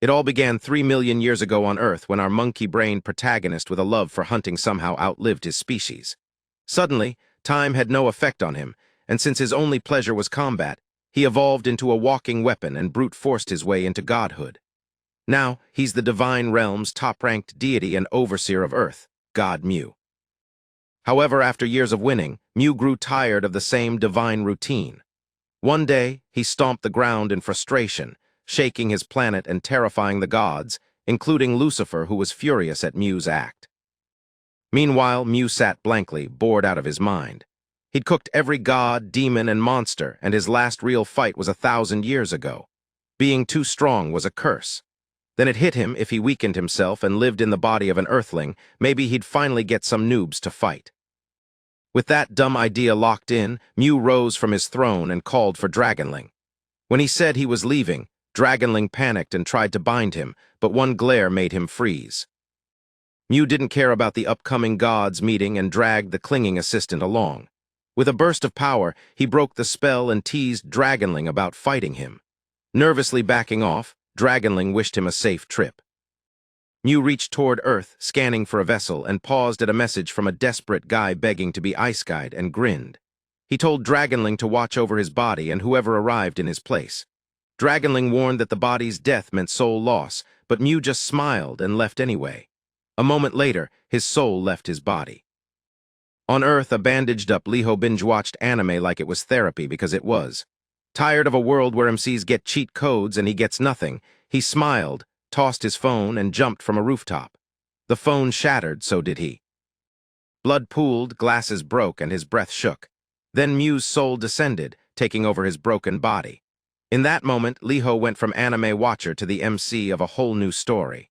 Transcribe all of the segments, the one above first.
It all began 3 million years ago on Earth when our monkey-brained protagonist with a love for hunting somehow outlived his species. Suddenly, time had no effect on him, and since his only pleasure was combat, he evolved into a walking weapon and brute-forced his way into godhood. Now, he's the divine realm's top-ranked deity and overseer of Earth, God Mu. However, after years of winning, Mu grew tired of the same divine routine. One day, he stomped the ground in frustration, shaking his planet and terrifying the gods, including Lucifer, who was furious at Mu's act. Meanwhile, Mu sat blankly, bored out of his mind. He'd cooked every god, demon, and monster, and his last real fight was 1,000 years ago. Being too strong was a curse. Then it hit him if he weakened himself and lived in the body of an earthling, maybe he'd finally get some noobs to fight. With that dumb idea locked in, Mu rose from his throne and called for Dragonling. When he said he was leaving, Dragonling panicked and tried to bind him, but one glare made him freeze. Mu didn't care about the upcoming gods meeting and dragged the clinging assistant along. With a burst of power, he broke the spell and teased Dragonling about fighting him. Nervously backing off, Dragonling wished him a safe trip. Mu reached toward Earth, scanning for a vessel, and paused at a message from a desperate guy begging to be ice guide and grinned. He told Dragonling to watch over his body and whoever arrived in his place. Dragonling warned that the body's death meant soul loss, but Mu just smiled and left anyway. A moment later, his soul left his body. On Earth, a bandaged-up Liho binge-watched anime like it was therapy because it was. Tired of a world where MCs get cheat codes and he gets nothing, he smiled, tossed his phone, and jumped from a rooftop. The phone shattered, so did he. Blood pooled, glasses broke, and his breath shook. Then Mu's soul descended, taking over his broken body. In that moment, Liho went from anime watcher to the MC of a whole new story.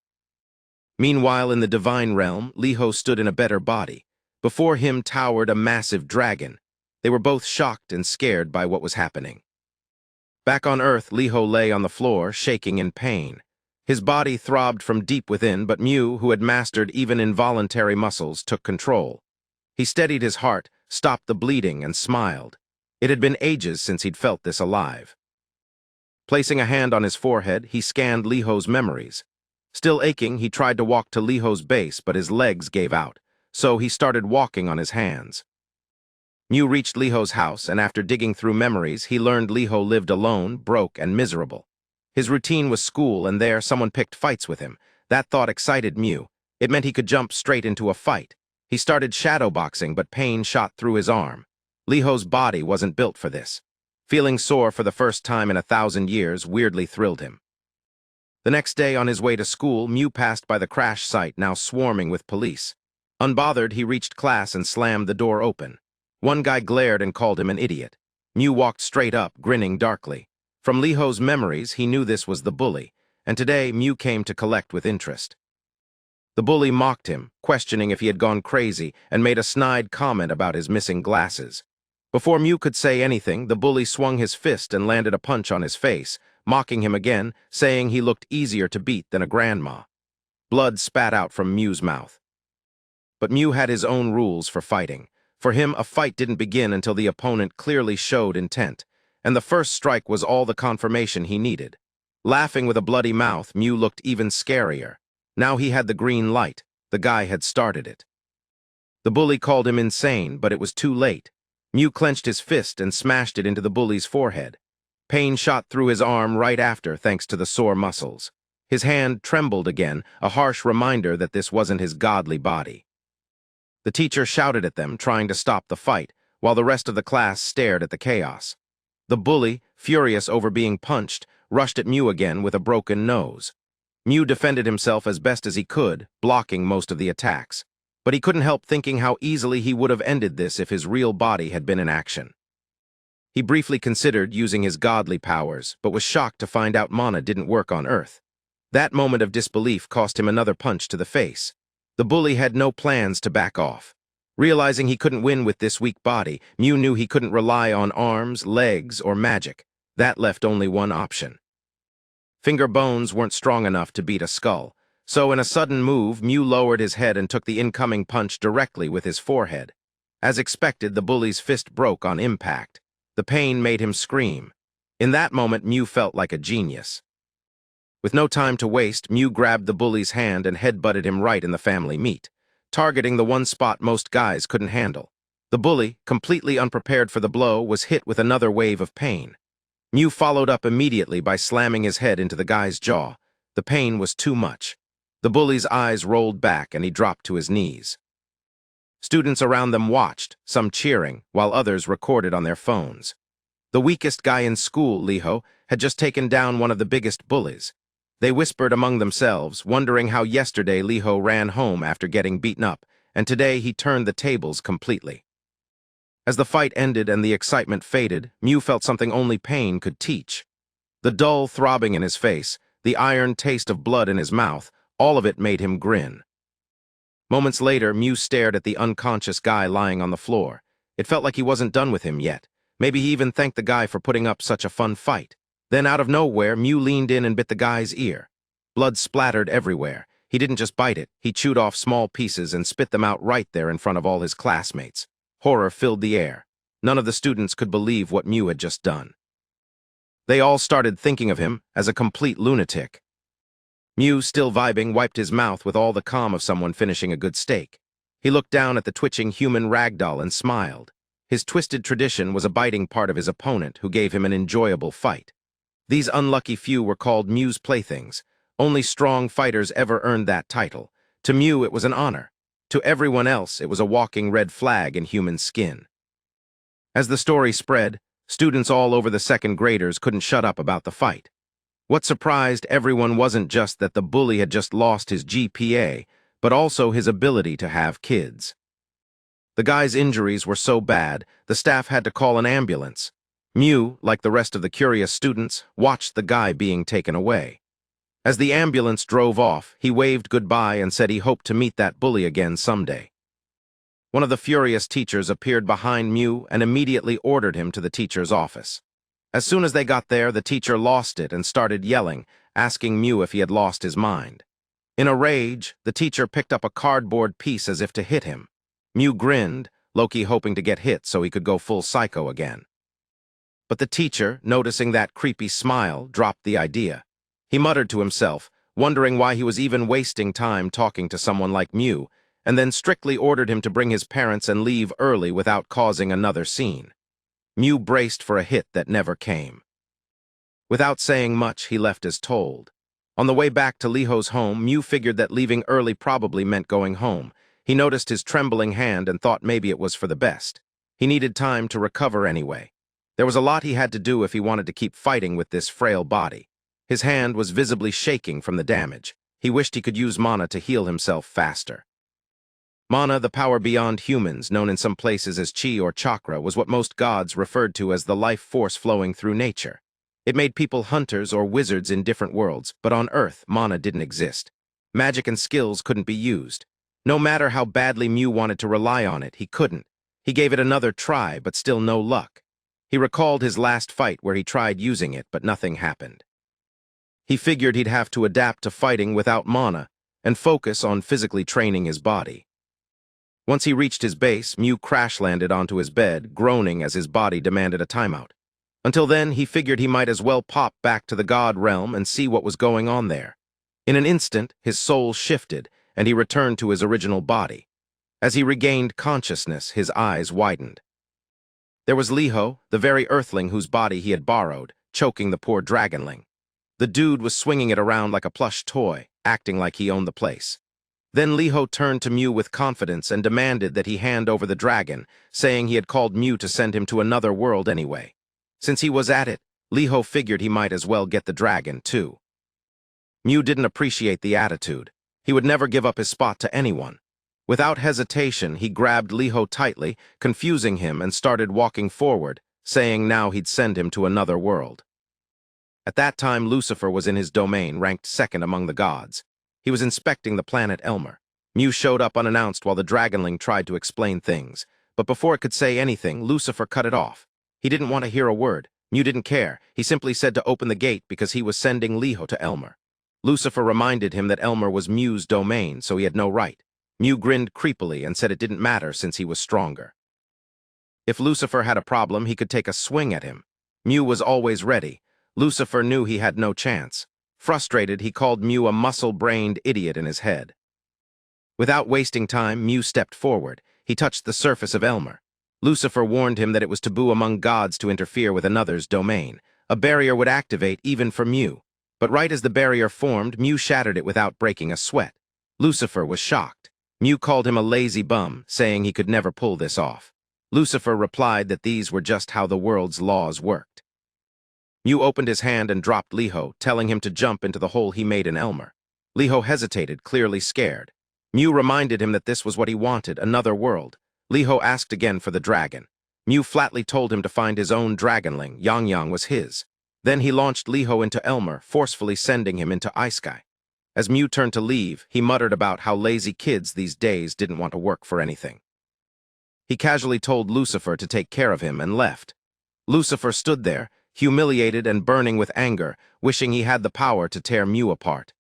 Meanwhile, in the divine realm, Liho stood in a better body. Before him towered a massive dragon. They were both shocked and scared by what was happening. Back on Earth, Liho lay on the floor, shaking in pain. His body throbbed from deep within, but Mu, who had mastered even involuntary muscles, took control. He steadied his heart, stopped the bleeding, and smiled. It had been ages since he'd felt this alive. Placing a hand on his forehead, he scanned Liho's memories. Still aching, he tried to walk to Liho's base, but his legs gave out, so he started walking on his hands. Mu reached Liho's house, and after digging through memories, he learned Liho lived alone, broke, and miserable. His routine was school, and there someone picked fights with him. That thought excited Mu. It meant he could jump straight into a fight. He started shadowboxing, but pain shot through his arm. Liho's body wasn't built for this. Feeling sore for the first time in 1,000 years weirdly thrilled him. The next day on his way to school, Mu passed by the crash site, now swarming with police. Unbothered, he reached class and slammed the door open. One guy glared and called him an idiot. Mu walked straight up, grinning darkly. From Liho's memories, he knew this was the bully, and today Mu came to collect with interest. The bully mocked him, questioning if he had gone crazy, and made a snide comment about his missing glasses. Before Mu could say anything, the bully swung his fist and landed a punch on his face, mocking him again, saying he looked easier to beat than a grandma. Blood spat out from Mu's mouth. But Mu had his own rules for fighting. For him, a fight didn't begin until the opponent clearly showed intent, and the first strike was all the confirmation he needed. Laughing with a bloody mouth, Mu looked even scarier. Now he had the green light. The guy had started it. The bully called him insane, but it was too late. Mu clenched his fist and smashed it into the bully's forehead. Pain shot through his arm right after, thanks to the sore muscles. His hand trembled again, a harsh reminder that this wasn't his godly body. The teacher shouted at them, trying to stop the fight, while the rest of the class stared at the chaos. The bully, furious over being punched, rushed at Mu again with a broken nose. Mu defended himself as best as he could, blocking most of the attacks. But he couldn't help thinking how easily he would have ended this if his real body had been in action. He briefly considered using his godly powers, but was shocked to find out mana didn't work on Earth. That moment of disbelief cost him another punch to the face. The bully had no plans to back off. Realizing he couldn't win with this weak body, Mu knew he couldn't rely on arms, legs, or magic. That left only one option. Finger bones weren't strong enough to beat a skull, so in a sudden move, Mu lowered his head and took the incoming punch directly with his forehead. As expected, the bully's fist broke on impact. The pain made him scream. In that moment, Mu felt like a genius. With no time to waste, Mew grabbed the bully's hand and headbutted him right in the family meat, targeting the one spot most guys couldn't handle. The bully, completely unprepared for the blow, was hit with another wave of pain. Mew followed up immediately by slamming his head into the guy's jaw. The pain was too much. The bully's eyes rolled back and he dropped to his knees. Students around them watched, some cheering, while others recorded on their phones. The weakest guy in school, Liho, had just taken down one of the biggest bullies. They whispered among themselves, wondering how yesterday Liho ran home after getting beaten up, and today he turned the tables completely. As the fight ended and the excitement faded, Mew felt something only pain could teach. The dull throbbing in his face, the iron taste of blood in his mouth, all of it made him grin. Moments later, Mew stared at the unconscious guy lying on the floor. It felt like he wasn't done with him yet. Maybe he even thanked the guy for putting up such a fun fight. Then out of nowhere, Mew leaned in and bit the guy's ear. Blood splattered everywhere. He didn't just bite it, he chewed off small pieces and spit them out right there in front of all his classmates. Horror filled the air. None of the students could believe what Mew had just done. They all started thinking of him as a complete lunatic. Mew, still vibing, wiped his mouth with all the calm of someone finishing a good steak. He looked down at the twitching human ragdoll and smiled. His twisted tradition was a biting part of his opponent, who gave him an enjoyable fight. These unlucky few were called Mew's playthings. Only strong fighters ever earned that title. To Mew, it was an honor. To everyone else, it was a walking red flag in human skin. As the story spread, students all over the second graders couldn't shut up about the fight. What surprised everyone wasn't just that the bully had just lost his GPA, but also his ability to have kids. The guy's injuries were so bad, the staff had to call an ambulance. Mew, like the rest of the curious students, watched the guy being taken away. As the ambulance drove off, he waved goodbye and said he hoped to meet that bully again someday. One of the furious teachers appeared behind Mew and immediately ordered him to the teacher's office. As soon as they got there, the teacher lost it and started yelling, asking Mew if he had lost his mind. In a rage, the teacher picked up a cardboard piece as if to hit him. Mew grinned, low-key hoping to get hit so he could go full psycho again. But the teacher, noticing that creepy smile, dropped the idea. He muttered to himself, wondering why he was even wasting time talking to someone like Mew, and then strictly ordered him to bring his parents and leave early without causing another scene. Mew braced for a hit that never came. Without saying much, he left as told. On the way back to Liho's home, Mew figured that leaving early probably meant going home. He noticed his trembling hand and thought maybe it was for the best. He needed time to recover anyway. There was a lot he had to do if he wanted to keep fighting with this frail body. His hand was visibly shaking from the damage. He wished he could use mana to heal himself faster. Mana, the power beyond humans, known in some places as chi or chakra, was what most gods referred to as the life force flowing through nature. It made people hunters or wizards in different worlds, but on Earth, mana didn't exist. Magic and skills couldn't be used. No matter how badly Mew wanted to rely on it, he couldn't. He gave it another try, but still no luck. He recalled his last fight where he tried using it, but nothing happened. He figured he'd have to adapt to fighting without mana and focus on physically training his body. Once he reached his base, Mew crash-landed onto his bed, groaning as his body demanded a timeout. Until then, he figured he might as well pop back to the god realm and see what was going on there. In an instant, his soul shifted, and he returned to his original body. As he regained consciousness, his eyes widened. There was Liho, the very earthling whose body he had borrowed, choking the poor dragonling. The dude was swinging it around like a plush toy, acting like he owned the place. Then Liho turned to Mew with confidence and demanded that he hand over the dragon, saying he had called Mew to send him to another world anyway. Since he was at it, Liho figured he might as well get the dragon, too. Mew didn't appreciate the attitude. He would never give up his spot to anyone. Without hesitation, he grabbed Liho tightly, confusing him, and started walking forward, saying now he'd send him to another world. At that time, Lucifer was in his domain, ranked second among the gods. He was inspecting the planet Elmer. Mew showed up unannounced while the dragonling tried to explain things, but before it could say anything, Lucifer cut it off. He didn't want to hear a word. Mew didn't care. He simply said to open the gate because he was sending Liho to Elmer. Lucifer reminded him that Elmer was Mew's domain, so he had no right. Mew grinned creepily and said it didn't matter since he was stronger. If Lucifer had a problem, he could take a swing at him. Mew was always ready. Lucifer knew he had no chance. Frustrated, he called Mew a muscle-brained idiot in his head. Without wasting time, Mew stepped forward. He touched the surface of Elmer. Lucifer warned him that it was taboo among gods to interfere with another's domain. A barrier would activate even for Mew. But right as the barrier formed, Mew shattered it without breaking a sweat. Lucifer was shocked. Mew called him a lazy bum, saying he could never pull this off. Lucifer replied that these were just how the world's laws worked. Mew opened his hand and dropped Liho, telling him to jump into the hole he made in Elmer. Liho hesitated, clearly scared. Mew reminded him that this was what he wanted, another world. Liho asked again for the dragon. Mew flatly told him to find his own dragonling. Yang Yang was his. Then he launched Liho into Elmer, forcefully sending him into Ice-Sky. As Mew turned to leave, he muttered about how lazy kids these days didn't want to work for anything. He casually told Lucifer to take care of him and left. Lucifer stood there, humiliated and burning with anger, wishing he had the power to tear Mew apart.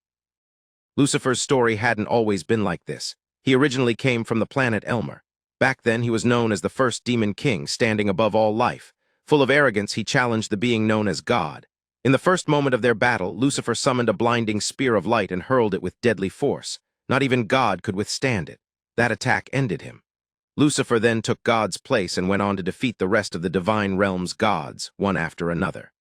Lucifer's story hadn't always been like this. He originally came from the planet Elmer. Back then, he was known as the first demon king, standing above all life. Full of arrogance, he challenged the being known as God. In the first moment of their battle, Lucifer summoned a blinding spear of light and hurled it with deadly force. Not even God could withstand it. That attack ended him. Lucifer then took God's place and went on to defeat the rest of the divine realm's gods, one after another.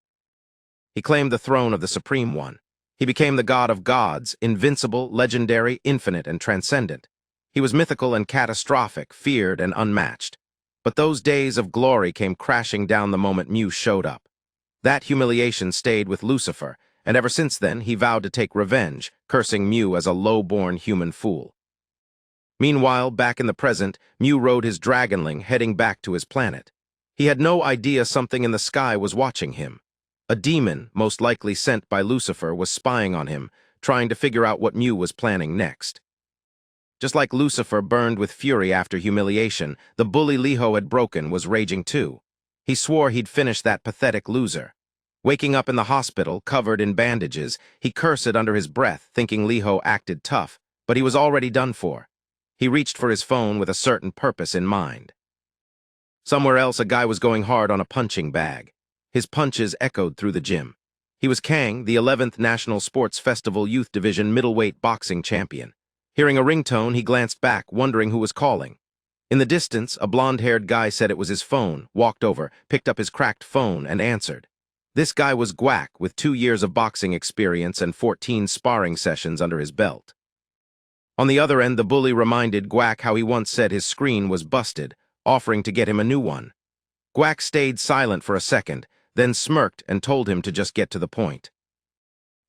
He claimed the throne of the Supreme One. He became the god of gods, invincible, legendary, infinite, and transcendent. He was mythical and catastrophic, feared and unmatched. But those days of glory came crashing down the moment Mew showed up. That humiliation stayed with Lucifer, and ever since then he vowed to take revenge, cursing Mew as a low-born human fool. Meanwhile, back in the present, Mew rode his dragonling, heading back to his planet. He had no idea something in the sky was watching him. A demon, most likely sent by Lucifer, was spying on him, trying to figure out what Mew was planning next. Just like Lucifer burned with fury after humiliation, the bully Liho had broken was raging too. He swore he'd finish that pathetic loser. Waking up in the hospital, covered in bandages, he cursed under his breath, thinking Liho acted tough, but he was already done for. He reached for his phone with a certain purpose in mind. Somewhere else, a guy was going hard on a punching bag. His punches echoed through the gym. He was Kang, the 11th National Sports Festival Youth Division middleweight boxing champion. Hearing a ringtone, he glanced back, wondering who was calling. In the distance, a blonde-haired guy said it was his phone, walked over, picked up his cracked phone, and answered. This guy was Guac, with 2 years of boxing experience and 14 sparring sessions under his belt. On the other end, the bully reminded Guac how he once said his screen was busted, offering to get him a new one. Guac stayed silent for a second, then smirked and told him to just get to the point.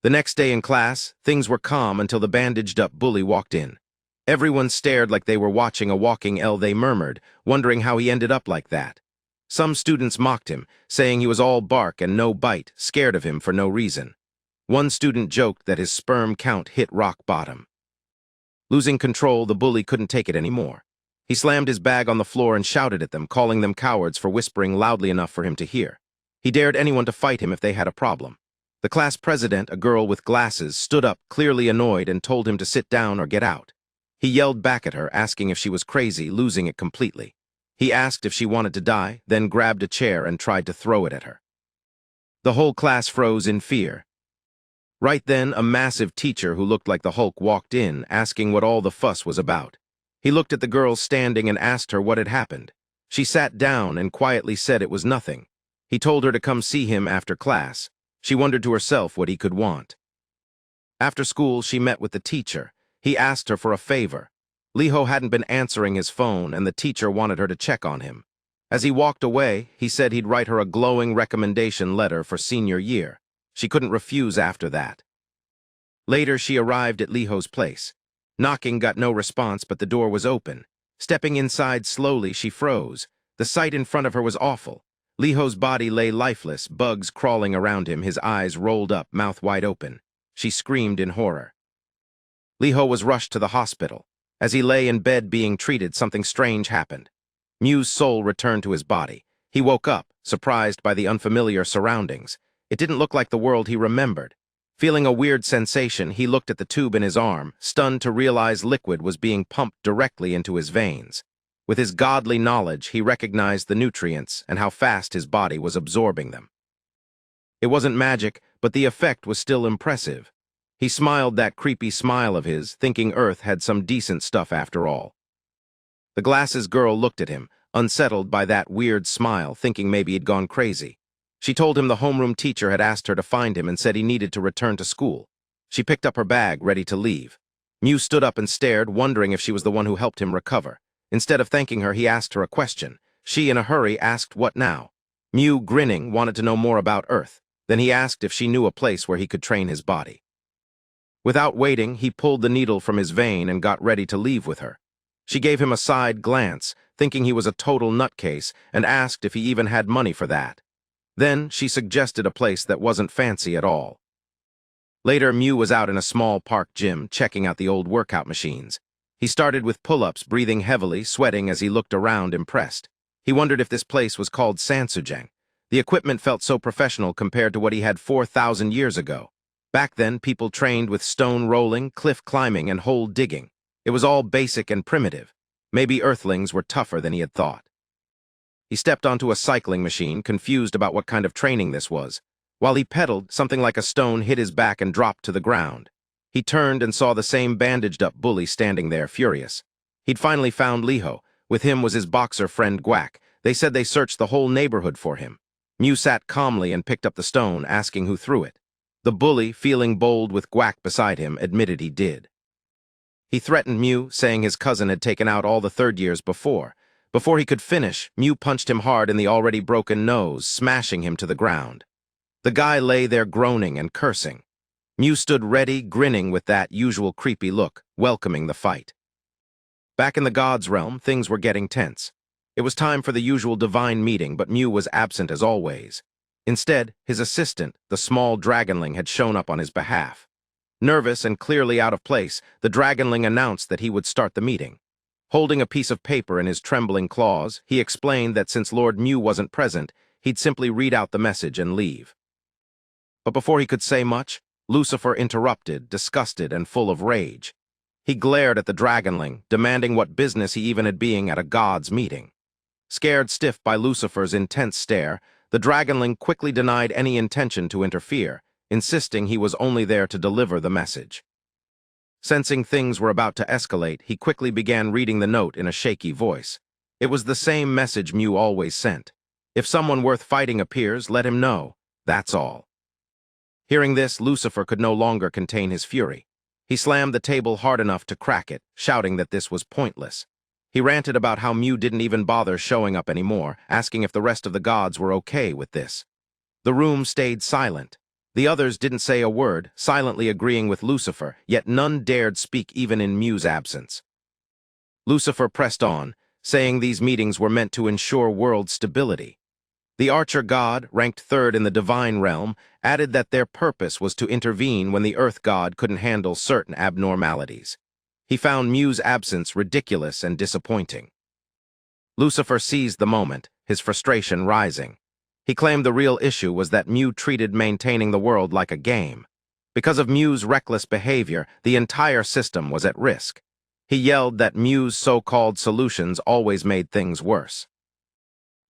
The next day in class, things were calm until the bandaged-up bully walked in. Everyone stared like they were watching a walking L. They murmured, wondering how he ended up like that. Some students mocked him, saying he was all bark and no bite, scared of him for no reason. One student joked that his sperm count hit rock bottom. Losing control, the bully couldn't take it anymore. He slammed his bag on the floor and shouted at them, calling them cowards for whispering loudly enough for him to hear. He dared anyone to fight him if they had a problem. The class president, a girl with glasses, stood up, clearly annoyed, and told him to sit down or get out. He yelled back at her, asking if she was crazy, losing it completely. He asked if she wanted to die, then grabbed a chair and tried to throw it at her. The whole class froze in fear. Right then, a massive teacher who looked like the Hulk walked in, asking what all the fuss was about. He looked at the girl standing and asked her what had happened. She sat down and quietly said it was nothing. He told her to come see him after class. She wondered to herself what he could want. After school, she met with the teacher. He asked her for a favor. Liho hadn't been answering his phone, and the teacher wanted her to check on him. As he walked away, he said he'd write her a glowing recommendation letter for senior year. She couldn't refuse after that. Later, she arrived at Liho's place. Knocking got no response, but the door was open. Stepping inside slowly, she froze. The sight in front of her was awful. Liho's body lay lifeless, bugs crawling around him, his eyes rolled up, mouth wide open. She screamed in horror. Liho was rushed to the hospital. As he lay in bed being treated, something strange happened. Mew's soul returned to his body. He woke up, surprised by the unfamiliar surroundings. It didn't look like the world he remembered. Feeling a weird sensation, he looked at the tube in his arm, stunned to realize liquid was being pumped directly into his veins. With his godly knowledge, he recognized the nutrients and how fast his body was absorbing them. It wasn't magic, but the effect was still impressive. He smiled that creepy smile of his, thinking Earth had some decent stuff after all. The glasses girl looked at him, unsettled by that weird smile, thinking maybe he'd gone crazy. She told him the homeroom teacher had asked her to find him and said he needed to return to school. She picked up her bag, ready to leave. Mew stood up and stared, wondering if she was the one who helped him recover. Instead of thanking her, he asked her a question. She, in a hurry, asked what now. Mew, grinning, wanted to know more about Earth. Then he asked if she knew a place where he could train his body. Without waiting, he pulled the needle from his vein and got ready to leave with her. She gave him a side glance, thinking he was a total nutcase, and asked if he even had money for that. Then she suggested a place that wasn't fancy at all. Later, Mew was out in a small park gym, checking out the old workout machines. He started with pull-ups, breathing heavily, sweating as he looked around, impressed. He wondered if this place was called Sansujang. The equipment felt so professional compared to what he had 4,000 years ago. Back then, people trained with stone rolling, cliff climbing, and hole digging. It was all basic and primitive. Maybe Earthlings were tougher than he had thought. He stepped onto a cycling machine, confused about what kind of training this was. While he pedaled, something like a stone hit his back and dropped to the ground. He turned and saw the same bandaged-up bully standing there, furious. He'd finally found Liho. With him was his boxer friend Guac. They said they searched the whole neighborhood for him. Mew sat calmly and picked up the stone, asking who threw it. The bully, feeling bold with Guac beside him, admitted he did. He threatened Mew, saying his cousin had taken out all the third years before. Before he could finish, Mew punched him hard in the already broken nose, smashing him to the ground. The guy lay there groaning and cursing. Mew stood ready, grinning with that usual creepy look, welcoming the fight. Back in the gods' realm, things were getting tense. It was time for the usual divine meeting, but Mew was absent as always. Instead, his assistant, the small dragonling, had shown up on his behalf. Nervous and clearly out of place, the dragonling announced that he would start the meeting. Holding a piece of paper in his trembling claws, he explained that since Lord Mew wasn't present, he'd simply read out the message and leave. But before he could say much, Lucifer interrupted, disgusted and full of rage. He glared at the dragonling, demanding what business he even had being at a god's meeting. Scared stiff by Lucifer's intense stare, the dragonling quickly denied any intention to interfere, insisting he was only there to deliver the message. Sensing things were about to escalate, he quickly began reading the note in a shaky voice. It was the same message Mew always sent. If someone worth fighting appears, let him know. That's all. Hearing this, Lucifer could no longer contain his fury. He slammed the table hard enough to crack it, shouting that this was pointless. He ranted about how Mew didn't even bother showing up anymore, asking if the rest of the gods were okay with this. The room stayed silent. The others didn't say a word, silently agreeing with Lucifer, yet none dared speak even in Mew's absence. Lucifer pressed on, saying these meetings were meant to ensure world stability. The archer god, ranked third in the divine realm, added that their purpose was to intervene when the earth god couldn't handle certain abnormalities. He found Mew's absence ridiculous and disappointing. Lucifer seized the moment, his frustration rising. He claimed the real issue was that Mew treated maintaining the world like a game. Because of Mew's reckless behavior, the entire system was at risk. He yelled that Mew's so-called solutions always made things worse.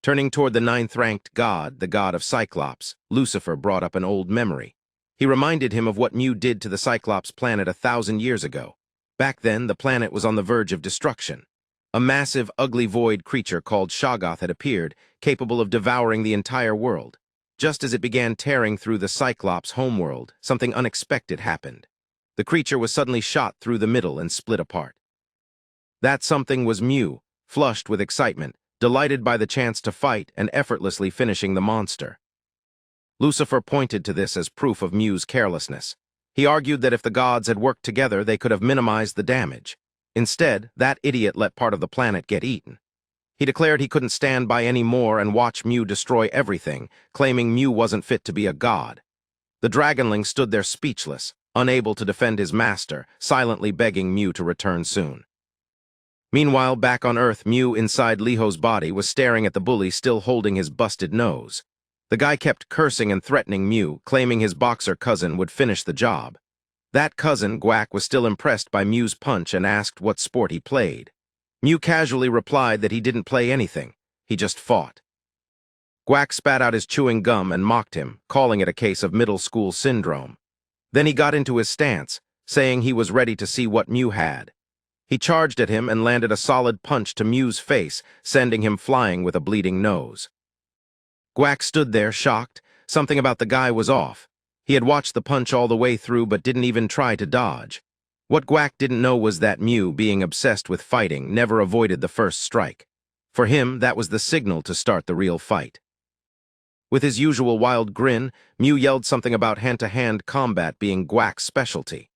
Turning toward the ninth-ranked god, the god of Cyclops, Lucifer brought up an old memory. He reminded him of what Mew did to the Cyclops planet 1,000 years ago. Back then, the planet was on the verge of destruction. A massive, ugly void creature called Shoggoth had appeared, capable of devouring the entire world. Just as it began tearing through the Cyclops' homeworld, something unexpected happened. The creature was suddenly shot through the middle and split apart. That something was Mew, flushed with excitement, delighted by the chance to fight and effortlessly finishing the monster. Lucifer pointed to this as proof of Mew's carelessness. He argued that if the gods had worked together, they could have minimized the damage. Instead, that idiot let part of the planet get eaten. He declared he couldn't stand by any more and watch Mew destroy everything, claiming Mew wasn't fit to be a god. The dragonling stood there speechless, unable to defend his master, silently begging Mew to return soon. Meanwhile, back on Earth, Mew inside Liho's body was staring at the bully still holding his busted nose. The guy kept cursing and threatening Mew, claiming his boxer cousin would finish the job. That cousin, Guac, was still impressed by Mew's punch and asked what sport he played. Mew casually replied that he didn't play anything, he just fought. Guac spat out his chewing gum and mocked him, calling it a case of middle school syndrome. Then he got into his stance, saying he was ready to see what Mew had. He charged at him and landed a solid punch to Mew's face, sending him flying with a bleeding nose. Gwack stood there, shocked. Something about the guy was off. He had watched the punch all the way through but didn't even try to dodge. What Gwack didn't know was that Mew, being obsessed with fighting, never avoided the first strike. For him, that was the signal to start the real fight. With his usual wild grin, Mew yelled something about hand-to-hand combat being Gwack's specialty.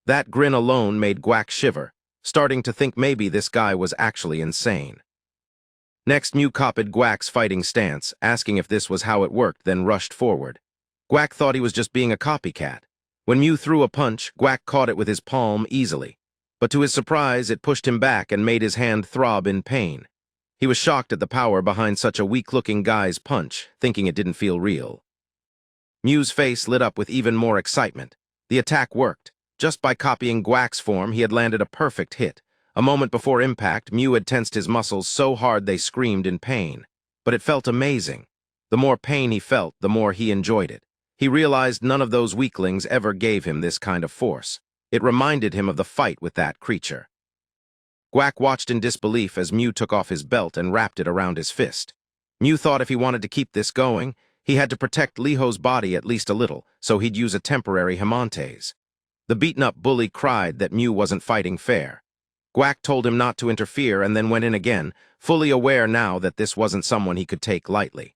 That grin alone made Gwack shiver, starting to think maybe this guy was actually insane. Next, Mew copied Gwack's fighting stance, asking if this was how it worked, then rushed forward. Gwack thought he was just being a copycat. When Mew threw a punch, Gwack caught it with his palm easily. But to his surprise, it pushed him back and made his hand throb in pain. He was shocked at the power behind such a weak-looking guy's punch, thinking it didn't feel real. Mew's face lit up with even more excitement. The attack worked. Just by copying Gwack's form, he had landed a perfect hit. A moment before impact, Mew had tensed his muscles so hard they screamed in pain. But it felt amazing. The more pain he felt, the more he enjoyed it. He realized none of those weaklings ever gave him this kind of force. It reminded him of the fight with that creature. Gwack watched in disbelief as Mew took off his belt and wrapped it around his fist. Mew thought if he wanted to keep this going, he had to protect Liho's body at least a little, so he'd use a temporary Himontes. The beaten-up bully cried that Mew wasn't fighting fair. Gwack told him not to interfere and then went in again, fully aware now that this wasn't someone he could take lightly.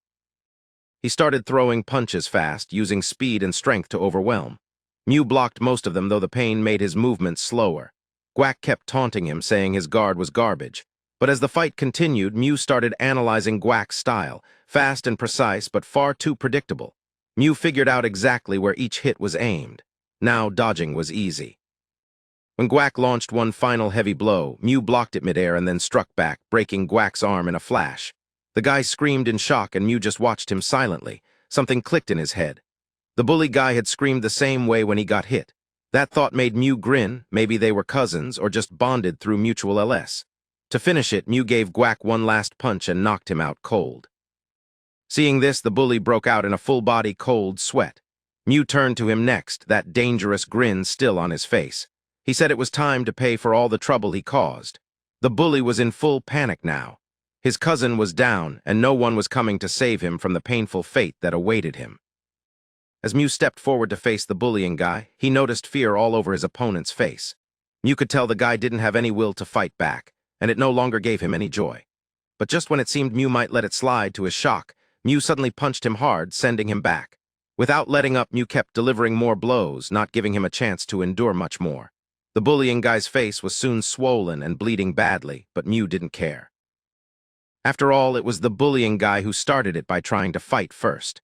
He started throwing punches fast, using speed and strength to overwhelm. Mew blocked most of them, though the pain made his movements slower. Gwack kept taunting him, saying his guard was garbage. But as the fight continued, Mew started analyzing Gwack's style, fast and precise but far too predictable. Mew figured out exactly where each hit was aimed. Now dodging was easy. When Gwack launched one final heavy blow, Mew blocked it midair and then struck back, breaking Gwack's arm in a flash. The guy screamed in shock and Mew just watched him silently. Something clicked in his head. The bully guy had screamed the same way when he got hit. That thought made Mew grin. Maybe they were cousins or just bonded through mutual LS. To finish it, Mew gave Gwack one last punch and knocked him out cold. Seeing this, the bully broke out in a full-body cold sweat. Mew turned to him next, that dangerous grin still on his face. He said it was time to pay for all the trouble he caused. The bully was in full panic now. His cousin was down, and no one was coming to save him from the painful fate that awaited him. As Mew stepped forward to face the bullying guy, he noticed fear all over his opponent's face. Mew could tell the guy didn't have any will to fight back, and it no longer gave him any joy. But just when it seemed Mew might let it slide, to his shock, Mew suddenly punched him hard, sending him back. Without letting up, Mew kept delivering more blows, not giving him a chance to endure much more. The bullying guy's face was soon swollen and bleeding badly, but Mew didn't care. After all, it was the bullying guy who started it by trying to fight first.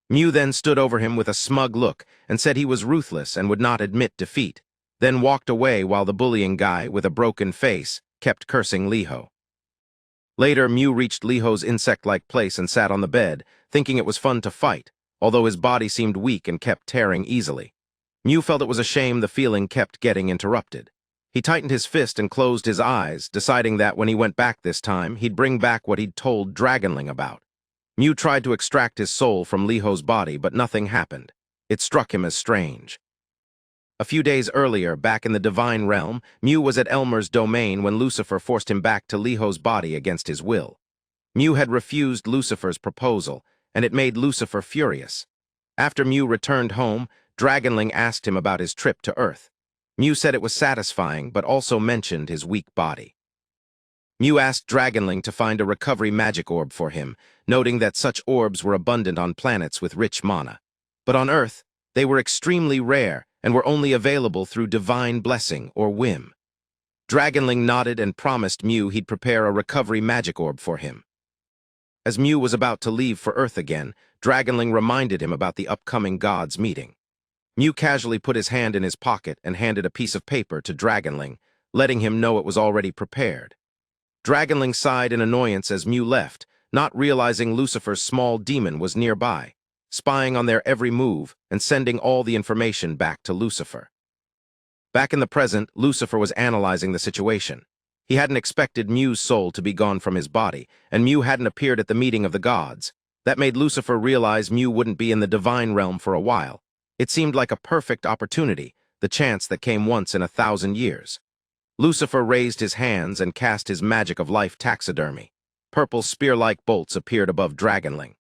Mew then stood over him with a smug look and said he was ruthless and would not admit defeat, then walked away while the bullying guy, with a broken face, kept cursing Liho. Later, Mew reached Liho's insect-like place and sat on the bed, thinking it was fun to fight, although his body seemed weak and kept tearing easily. Mew felt it was a shame the feeling kept getting interrupted. He tightened his fist and closed his eyes, deciding that when he went back this time, he'd bring back what he'd told Dragonling about. Mew tried to extract his soul from Liho's body, but nothing happened. It struck him as strange. A few days earlier, back in the Divine Realm, Mew was at Elmer's domain when Lucifer forced him back to Liho's body against his will. Mew had refused Lucifer's proposal, and it made Lucifer furious. After Mew returned home, Dragonling asked him about his trip to Earth. Mew said it was satisfying, but also mentioned his weak body. Mew asked Dragonling to find a recovery magic orb for him, noting that such orbs were abundant on planets with rich mana. But on Earth, they were extremely rare and were only available through divine blessing or whim. Dragonling nodded and promised Mew he'd prepare a recovery magic orb for him. As Mew was about to leave for Earth again, Dragonling reminded him about the upcoming gods' meeting. Mew casually put his hand in his pocket and handed a piece of paper to Dragonling, letting him know it was already prepared. Dragonling sighed in annoyance as Mew left, not realizing Lucifer's small demon was nearby, spying on their every move and sending all the information back to Lucifer. Back in the present, Lucifer was analyzing the situation. He hadn't expected Mew's soul to be gone from his body, and Mew hadn't appeared at the meeting of the gods. That made Lucifer realize Mew wouldn't be in the divine realm for a while. It seemed like a perfect opportunity, the chance that came once in 1,000 years. Lucifer raised his hands and cast his magic of life taxidermy. Purple spear-like bolts appeared above Dragonling.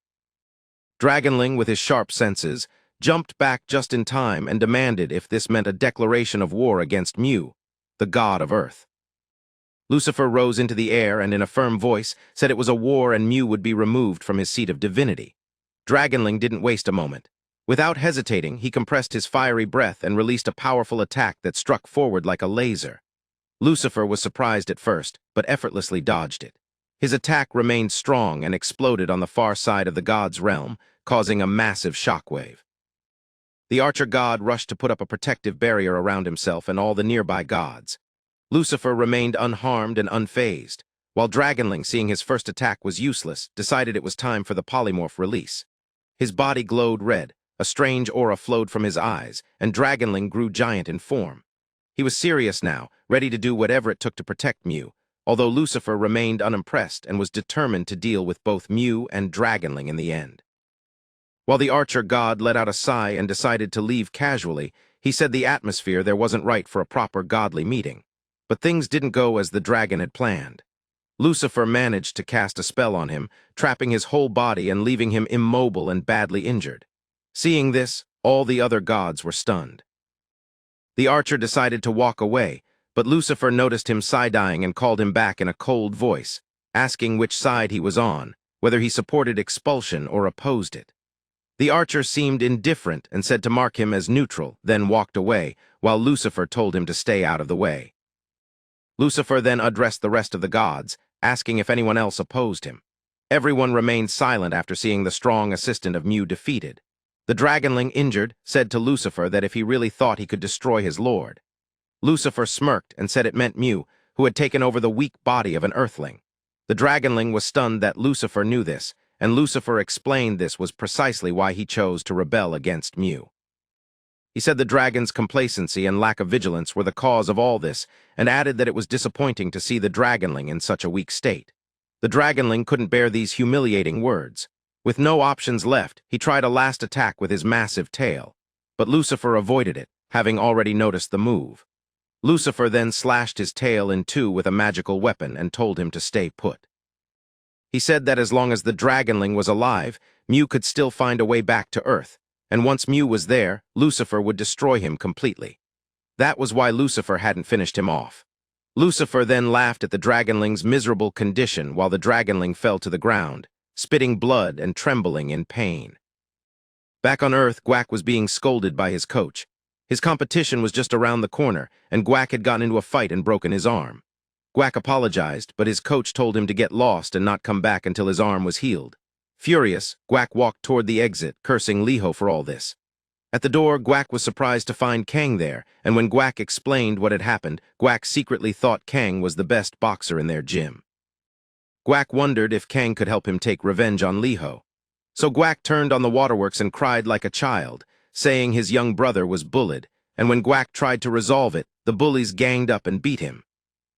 Dragonling, with his sharp senses, jumped back just in time and demanded if this meant a declaration of war against Mu, the god of Earth. Lucifer rose into the air and in a firm voice said it was a war and Mu would be removed from his seat of divinity. Dragonling didn't waste a moment. Without hesitating, he compressed his fiery breath and released a powerful attack that struck forward like a laser. Lucifer was surprised at first, but effortlessly dodged it. His attack remained strong and exploded on the far side of the god's realm, causing a massive shockwave. The archer god rushed to put up a protective barrier around himself and all the nearby gods. Lucifer remained unharmed and unfazed, while Dragonling, seeing his first attack was useless, decided it was time for the polymorph release. His body glowed red, a strange aura flowed from his eyes, and Dragonling grew giant in form. He was serious now, ready to do whatever it took to protect Mu, although Lucifer remained unimpressed and was determined to deal with both Mu and Dragonling in the end. While the archer god let out a sigh and decided to leave casually, he said the atmosphere there wasn't right for a proper godly meeting. But things didn't go as the dragon had planned. Lucifer managed to cast a spell on him, trapping his whole body and leaving him immobile and badly injured. Seeing this, all the other gods were stunned. The archer decided to walk away, but Lucifer noticed him side-eyeing and called him back in a cold voice, asking which side he was on, whether he supported expulsion or opposed it. The archer seemed indifferent and said to mark him as neutral, then walked away, while Lucifer told him to stay out of the way. Lucifer then addressed the rest of the gods, asking if anyone else opposed him. Everyone remained silent after seeing the strong assistant of Mu defeated. The Dragonling, injured, said to Lucifer that if he really thought he could destroy his lord. Lucifer smirked and said it meant Mu, who had taken over the weak body of an earthling. The Dragonling was stunned that Lucifer knew this, and Lucifer explained this was precisely why he chose to rebel against Mu. He said the dragon's complacency and lack of vigilance were the cause of all this, and added that it was disappointing to see the Dragonling in such a weak state. The Dragonling couldn't bear these humiliating words. With no options left, he tried a last attack with his massive tail, but Lucifer avoided it, having already noticed the move. Lucifer then slashed his tail in two with a magical weapon and told him to stay put. He said that as long as the Dragonling was alive, Mu could still find a way back to Earth, and once Mu was there, Lucifer would destroy him completely. That was why Lucifer hadn't finished him off. Lucifer then laughed at the Dragonling's miserable condition while the Dragonling fell to the ground, spitting blood and trembling in pain. Back on Earth, Gwak was being scolded by his coach. His competition was just around the corner, and Gwak had gotten into a fight and broken his arm. Gwak apologized, but his coach told him to get lost and not come back until his arm was healed. Furious, Gwak walked toward the exit, cursing Liho for all this. At the door, Gwak was surprised to find Kang there, and when Gwak explained what had happened, Gwak secretly thought Kang was the best boxer in their gym. Gwak wondered if Kang could help him take revenge on Liho. So Gwak turned on the waterworks and cried like a child, saying his young brother was bullied, and when Gwak tried to resolve it, the bullies ganged up and beat him.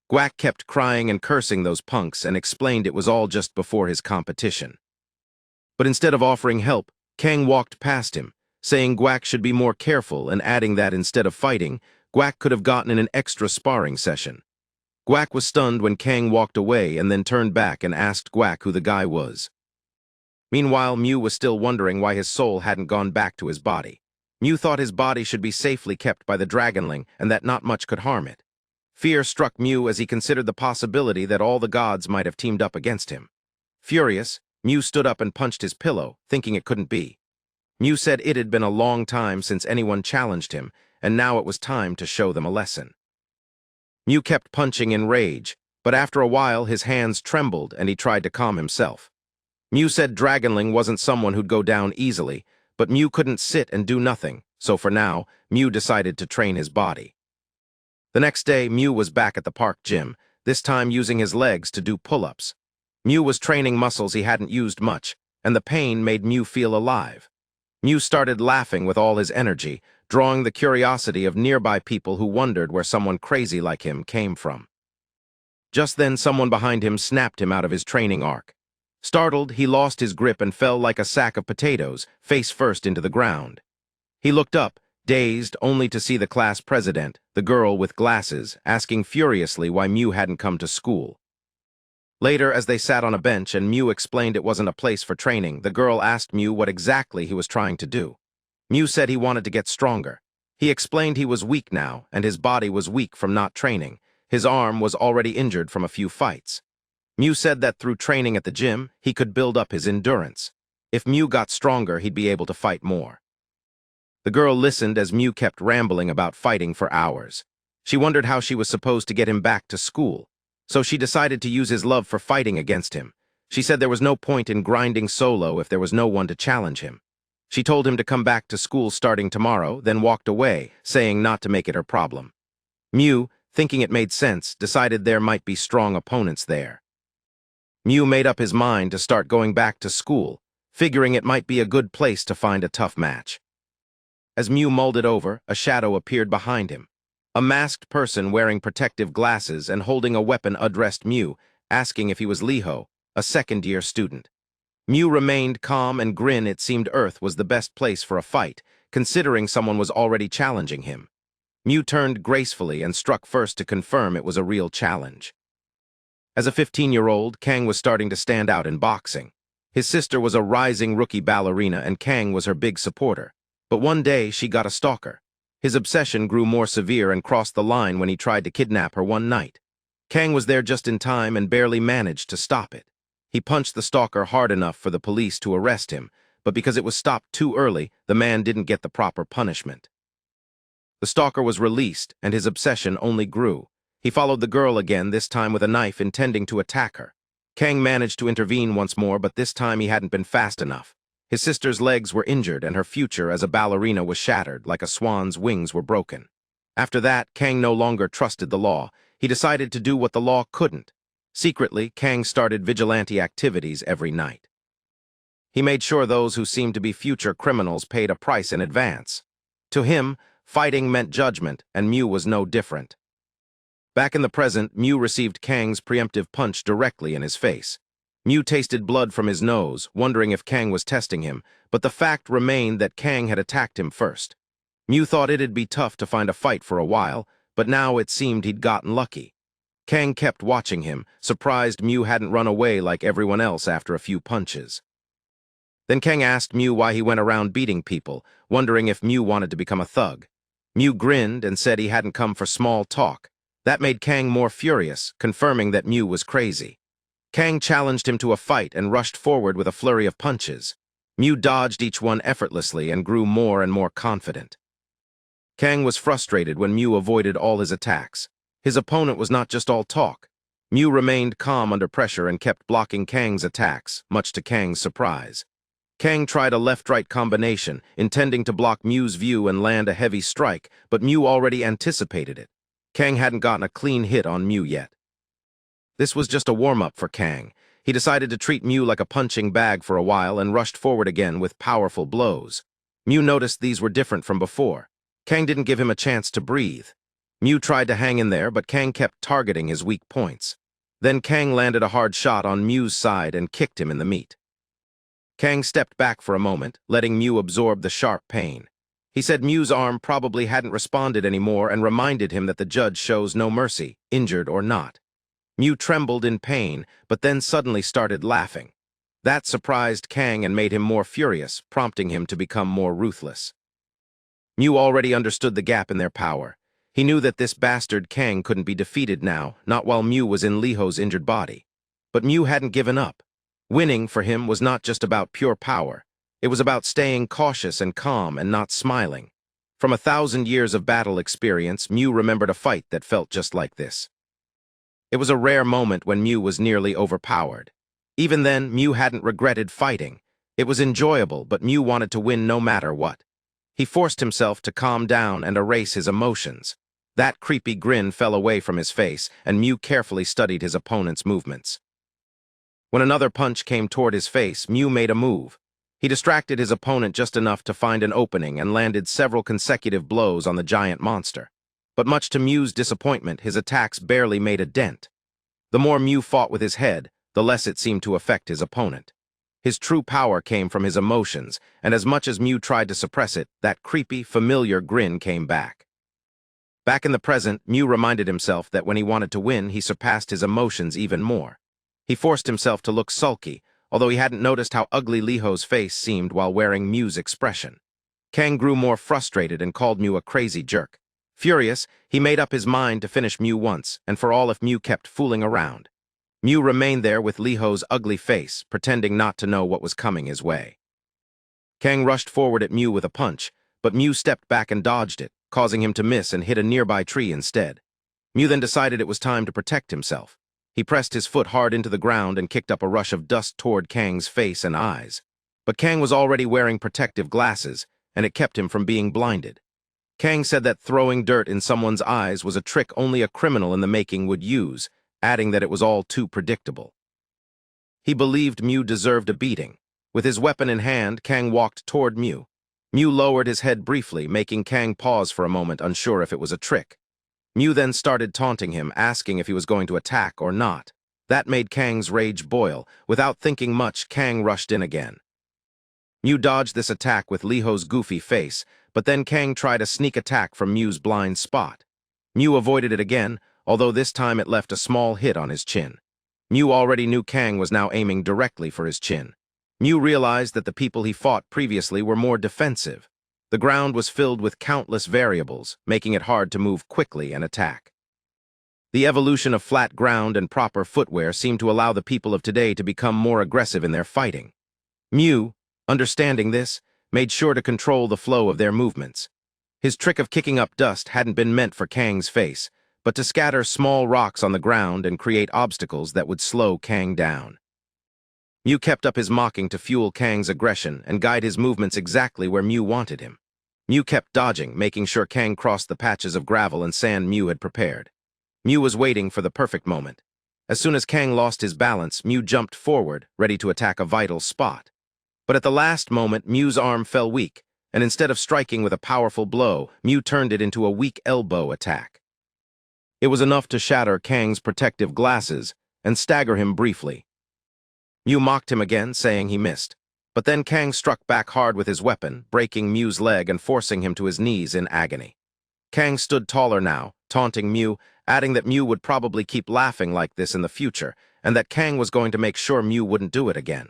Gwak kept crying and cursing those punks and explained it was all just before his competition. But instead of offering help, Kang walked past him, saying Gwak should be more careful and adding that instead of fighting, Gwak could have gotten in an extra sparring session. Gwak was stunned when Kang walked away and then turned back and asked Gwak who the guy was. Meanwhile, Mu was still wondering why his soul hadn't gone back to his body. Mu thought his body should be safely kept by the Dragonling and that not much could harm it. Fear struck Mu as he considered the possibility that all the gods might have teamed up against him. Furious, Mu stood up and punched his pillow, thinking it couldn't be. Mu said it had been a long time since anyone challenged him, and now it was time to show them a lesson. Mu kept punching in rage, but after a while his hands trembled and he tried to calm himself. Mu said Dragonling wasn't someone who'd go down easily, but Mu couldn't sit and do nothing, so for now, Mu decided to train his body. The next day, Mu was back at the park gym, this time using his legs to do pull-ups. Mu was training muscles he hadn't used much, and the pain made Mu feel alive. Mu started laughing with all his energy, drawing the curiosity of nearby people who wondered where someone crazy like him came from. Just then, someone behind him snapped him out of his training arc. Startled, he lost his grip and fell like a sack of potatoes, face first into the ground. He looked up, dazed, only to see the class president, the girl with glasses, asking furiously why Mew hadn't come to school. Later, as they sat on a bench and Mew explained it wasn't a place for training, the girl asked Mew what exactly he was trying to do. Mew said he wanted to get stronger. He explained he was weak now, and his body was weak from not training. His arm was already injured from a few fights. Mew said that through training at the gym, he could build up his endurance. If Mew got stronger, he'd be able to fight more. The girl listened as Mew kept rambling about fighting for hours. She wondered how she was supposed to get him back to school, so she decided to use his love for fighting against him. She said there was no point in grinding solo if there was no one to challenge him. She told him to come back to school starting tomorrow, then walked away, saying not to make it her problem. Mew, thinking it made sense, decided there might be strong opponents there. Mew made up his mind to start going back to school, figuring it might be a good place to find a tough match. As Mew mulled it over, a shadow appeared behind him. A masked person wearing protective glasses and holding a weapon addressed Mew, asking if he was Liho, a second-year student. Mew remained calm and grinned. It seemed Earth was the best place for a fight, considering someone was already challenging him. Mew turned gracefully and struck first to confirm it was a real challenge. As a 15-year-old, Kang was starting to stand out in boxing. His sister was a rising rookie ballerina and Kang was her big supporter. But one day, she got a stalker. His obsession grew more severe and crossed the line when he tried to kidnap her one night. Kang was there just in time and barely managed to stop it. He punched the stalker hard enough for the police to arrest him, but because it was stopped too early, the man didn't get the proper punishment. The stalker was released, and his obsession only grew. He followed the girl again, this time with a knife, intending to attack her. Kang managed to intervene once more, but this time he hadn't been fast enough. His sister's legs were injured, and her future as a ballerina was shattered, like a swan's wings were broken. After that, Kang no longer trusted the law. He decided to do what the law couldn't. Secretly, Kang started vigilante activities every night. He made sure those who seemed to be future criminals paid a price in advance. To him, fighting meant judgment, and Mew was no different. Back in the present, Mew received Kang's preemptive punch directly in his face. Mew tasted blood from his nose, wondering if Kang was testing him, but the fact remained that Kang had attacked him first. Mew thought it'd be tough to find a fight for a while, but now it seemed he'd gotten lucky. Kang kept watching him, surprised Mew hadn't run away like everyone else after a few punches. Then Kang asked Mew why he went around beating people, wondering if Mew wanted to become a thug. Mew grinned and said he hadn't come for small talk. That made Kang more furious, confirming that Mew was crazy. Kang challenged him to a fight and rushed forward with a flurry of punches. Mew dodged each one effortlessly and grew more and more confident. Kang was frustrated when Mew avoided all his attacks. His opponent was not just all talk. Mew remained calm under pressure and kept blocking Kang's attacks, much to Kang's surprise. Kang tried a left-right combination, intending to block Mew's view and land a heavy strike, but Mew already anticipated it. Kang hadn't gotten a clean hit on Mew yet. This was just a warm-up for Kang. He decided to treat Mew like a punching bag for a while and rushed forward again with powerful blows. Mew noticed these were different from before. Kang didn't give him a chance to breathe. Mew tried to hang in there, but Kang kept targeting his weak points. Then Kang landed a hard shot on Mew's side and kicked him in the meat. Kang stepped back for a moment, letting Mew absorb the sharp pain. He said Mew's arm probably hadn't responded anymore and reminded him that the judge shows no mercy, injured or not. Mew trembled in pain, but then suddenly started laughing. That surprised Kang and made him more furious, prompting him to become more ruthless. Mew already understood the gap in their power. He knew that this bastard Kang couldn't be defeated now, not while Mew was in Liho's injured body. But Mew hadn't given up. Winning for him was not just about pure power. It was about staying cautious and calm and not smiling. From 1,000 years of battle experience, Mew remembered a fight that felt just like this. It was a rare moment when Mew was nearly overpowered. Even then, Mew hadn't regretted fighting. It was enjoyable, but Mew wanted to win no matter what. He forced himself to calm down and erase his emotions. That creepy grin fell away from his face, and Mew carefully studied his opponent's movements. When another punch came toward his face, Mew made a move. He distracted his opponent just enough to find an opening and landed several consecutive blows on the giant monster. But much to Mew's disappointment, his attacks barely made a dent. The more Mew fought with his head, the less it seemed to affect his opponent. His true power came from his emotions, and as much as Mew tried to suppress it, that creepy, familiar grin came back. Back in the present, Mew reminded himself that when he wanted to win, he surpassed his emotions even more. He forced himself to look sulky, although he hadn't noticed how ugly Liho's face seemed while wearing Mew's expression. Kang grew more frustrated and called Mew a crazy jerk. Furious, he made up his mind to finish Mew once, and for all if Mew kept fooling around. Mew remained there with Liho's ugly face, pretending not to know what was coming his way. Kang rushed forward at Mew with a punch, but Mew stepped back and dodged it, causing him to miss and hit a nearby tree instead. Mew then decided it was time to protect himself. He pressed his foot hard into the ground and kicked up a rush of dust toward Kang's face and eyes. But Kang was already wearing protective glasses, and it kept him from being blinded. Kang said that throwing dirt in someone's eyes was a trick only a criminal in the making would use, adding that it was all too predictable. He believed Mew deserved a beating. With his weapon in hand, Kang walked toward Mew. Mew lowered his head briefly, making Kang pause for a moment, unsure if it was a trick. Mew then started taunting him, asking if he was going to attack or not. That made Kang's rage boil. Without thinking much, Kang rushed in again. Mew dodged this attack with Liho's goofy face, but then Kang tried a sneak attack from Mew's blind spot. Mew avoided it again, although this time it left a small hit on his chin. Mew already knew Kang was now aiming directly for his chin. Mew realized that the people he fought previously were more defensive. The ground was filled with countless variables, making it hard to move quickly and attack. The evolution of flat ground and proper footwear seemed to allow the people of today to become more aggressive in their fighting. Mew, understanding this, made sure to control the flow of their movements. His trick of kicking up dust hadn't been meant for Kang's face, but to scatter small rocks on the ground and create obstacles that would slow Kang down. Mew kept up his mocking to fuel Kang's aggression and guide his movements exactly where Mew wanted him. Mew kept dodging, making sure Kang crossed the patches of gravel and sand Mew had prepared. Mew was waiting for the perfect moment. As soon as Kang lost his balance, Mew jumped forward, ready to attack a vital spot. But at the last moment, Mew's arm fell weak, and instead of striking with a powerful blow, Mew turned it into a weak elbow attack. It was enough to shatter Kang's protective glasses and stagger him briefly. Mew mocked him again, saying he missed. But then Kang struck back hard with his weapon, breaking Mew's leg and forcing him to his knees in agony. Kang stood taller now, taunting Mew, adding that Mew would probably keep laughing like this in the future, and that Kang was going to make sure Mew wouldn't do it again.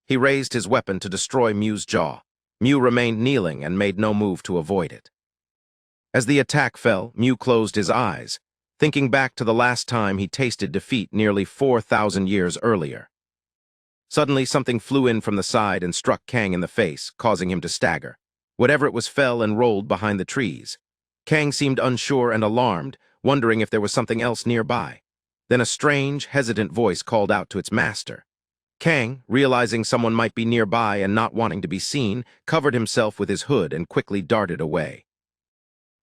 He raised his weapon to destroy Mew's jaw. Mew remained kneeling and made no move to avoid it. As the attack fell, Mew closed his eyes, thinking back to the last time he tasted defeat nearly 4,000 years earlier. Suddenly, something flew in from the side and struck Kang in the face, causing him to stagger. Whatever it was fell and rolled behind the trees. Kang seemed unsure and alarmed, wondering if there was something else nearby. Then a strange, hesitant voice called out to its master. Kang, realizing someone might be nearby and not wanting to be seen, covered himself with his hood and quickly darted away.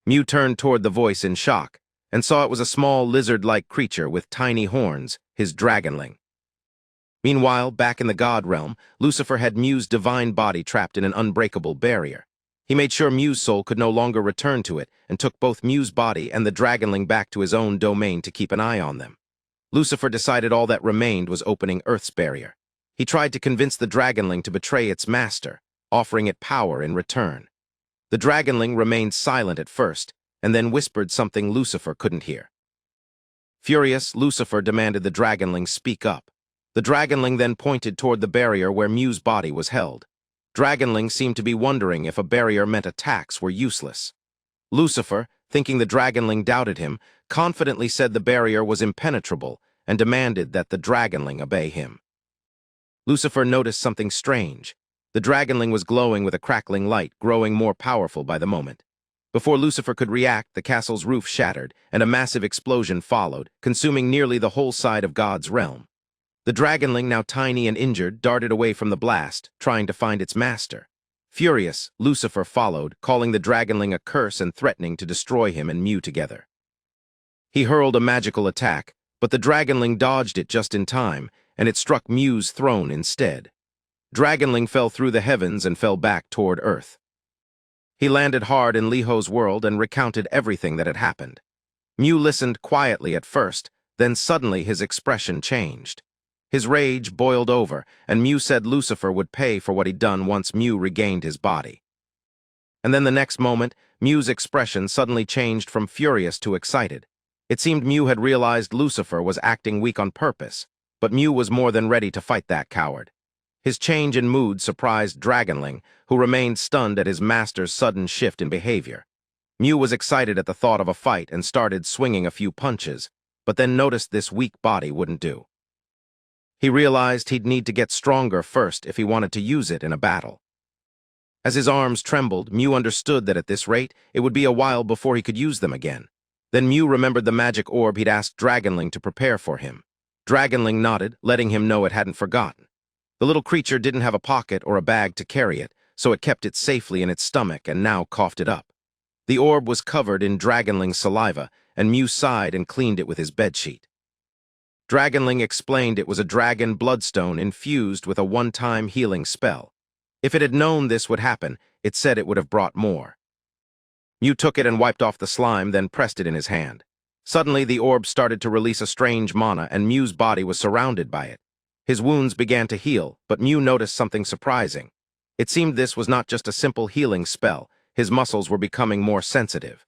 Mew turned toward the voice in shock, and saw it was a small lizard-like creature with tiny horns, his dragonling. Meanwhile, back in the god realm, Lucifer had Mew's divine body trapped in an unbreakable barrier. He made sure Mew's soul could no longer return to it and took both Mew's body and the dragonling back to his own domain to keep an eye on them. Lucifer decided all that remained was opening Earth's barrier. He tried to convince the dragonling to betray its master, offering it power in return. The dragonling remained silent at first, and then whispered something Lucifer couldn't hear. Furious, Lucifer demanded the dragonling speak up. The dragonling then pointed toward the barrier where Mew's body was held. Dragonling seemed to be wondering if a barrier meant attacks were useless. Lucifer, thinking the dragonling doubted him, confidently said the barrier was impenetrable and demanded that the dragonling obey him. Lucifer noticed something strange. The dragonling was glowing with a crackling light, growing more powerful by the moment. Before Lucifer could react, the castle's roof shattered, and a massive explosion followed, consuming nearly the whole side of God's realm. The dragonling, now tiny and injured, darted away from the blast, trying to find its master. Furious, Lucifer followed, calling the dragonling a curse and threatening to destroy him and Mew together. He hurled a magical attack, but the dragonling dodged it just in time, and it struck Mew's throne instead. Dragonling fell through the heavens and fell back toward Earth. He landed hard in Liho's world and recounted everything that had happened. Mew listened quietly at first, then suddenly his expression changed. His rage boiled over, and Mew said Lucifer would pay for what he'd done once Mew regained his body. And then the next moment, Mew's expression suddenly changed from furious to excited. It seemed Mew had realized Lucifer was acting weak on purpose, but Mew was more than ready to fight that coward. His change in mood surprised Dragonling, who remained stunned at his master's sudden shift in behavior. Mew was excited at the thought of a fight and started swinging a few punches, but then noticed this weak body wouldn't do. He realized he'd need to get stronger first if he wanted to use it in a battle. As his arms trembled, Mew understood that at this rate, it would be a while before he could use them again. Then Mew remembered the magic orb he'd asked Dragonling to prepare for him. Dragonling nodded, letting him know it hadn't forgotten. The little creature didn't have a pocket or a bag to carry it, so it kept it safely in its stomach and now coughed it up. The orb was covered in Dragonling's saliva, and Mew sighed and cleaned it with his bedsheet. Dragonling explained it was a dragon bloodstone infused with a one-time healing spell. If it had known this would happen, it said it would have brought more. Mew took it and wiped off the slime, then pressed it in his hand. Suddenly, the orb started to release a strange mana, and Mew's body was surrounded by it. His wounds began to heal, but Mew noticed something surprising. It seemed this was not just a simple healing spell. His muscles were becoming more sensitive.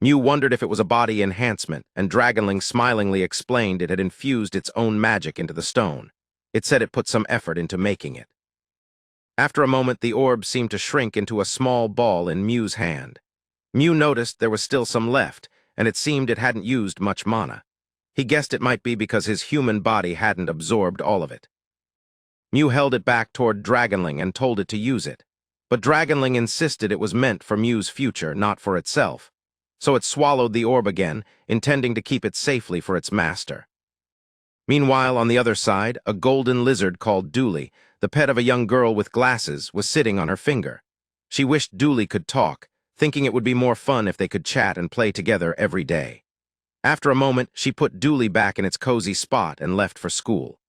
Mew wondered if it was a body enhancement, and Dragonling smilingly explained it had infused its own magic into the stone. It said it put some effort into making it. After a moment, the orb seemed to shrink into a small ball in Mew's hand. Mew noticed there was still some left, and it seemed it hadn't used much mana. He guessed it might be because his human body hadn't absorbed all of it. Mew held it back toward Dragonling and told it to use it. But Dragonling insisted it was meant for Mew's future, not for itself. So it swallowed the orb again, intending to keep it safely for its master. Meanwhile, on the other side, a golden lizard called Dooley, the pet of a young girl with glasses, was sitting on her finger. She wished Dooley could talk, thinking it would be more fun if they could chat and play together every day. After a moment, she put Dooley back in its cozy spot and left for school.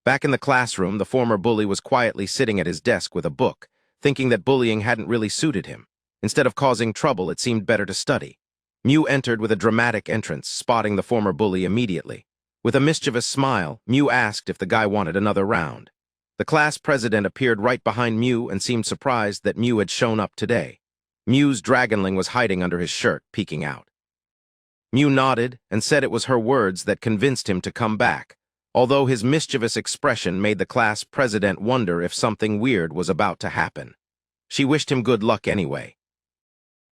Back in the classroom, the former bully was quietly sitting at his desk with a book, thinking that bullying hadn't really suited him. Instead of causing trouble, it seemed better to study. Mew entered with a dramatic entrance, spotting the former bully immediately. With a mischievous smile, Mew asked if the guy wanted another round. The class president appeared right behind Mew and seemed surprised that Mew had shown up today. Mew's Dragonling was hiding under his shirt, peeking out. Mew nodded and said it was her words that convinced him to come back, although his mischievous expression made the class president wonder if something weird was about to happen. She wished him good luck anyway.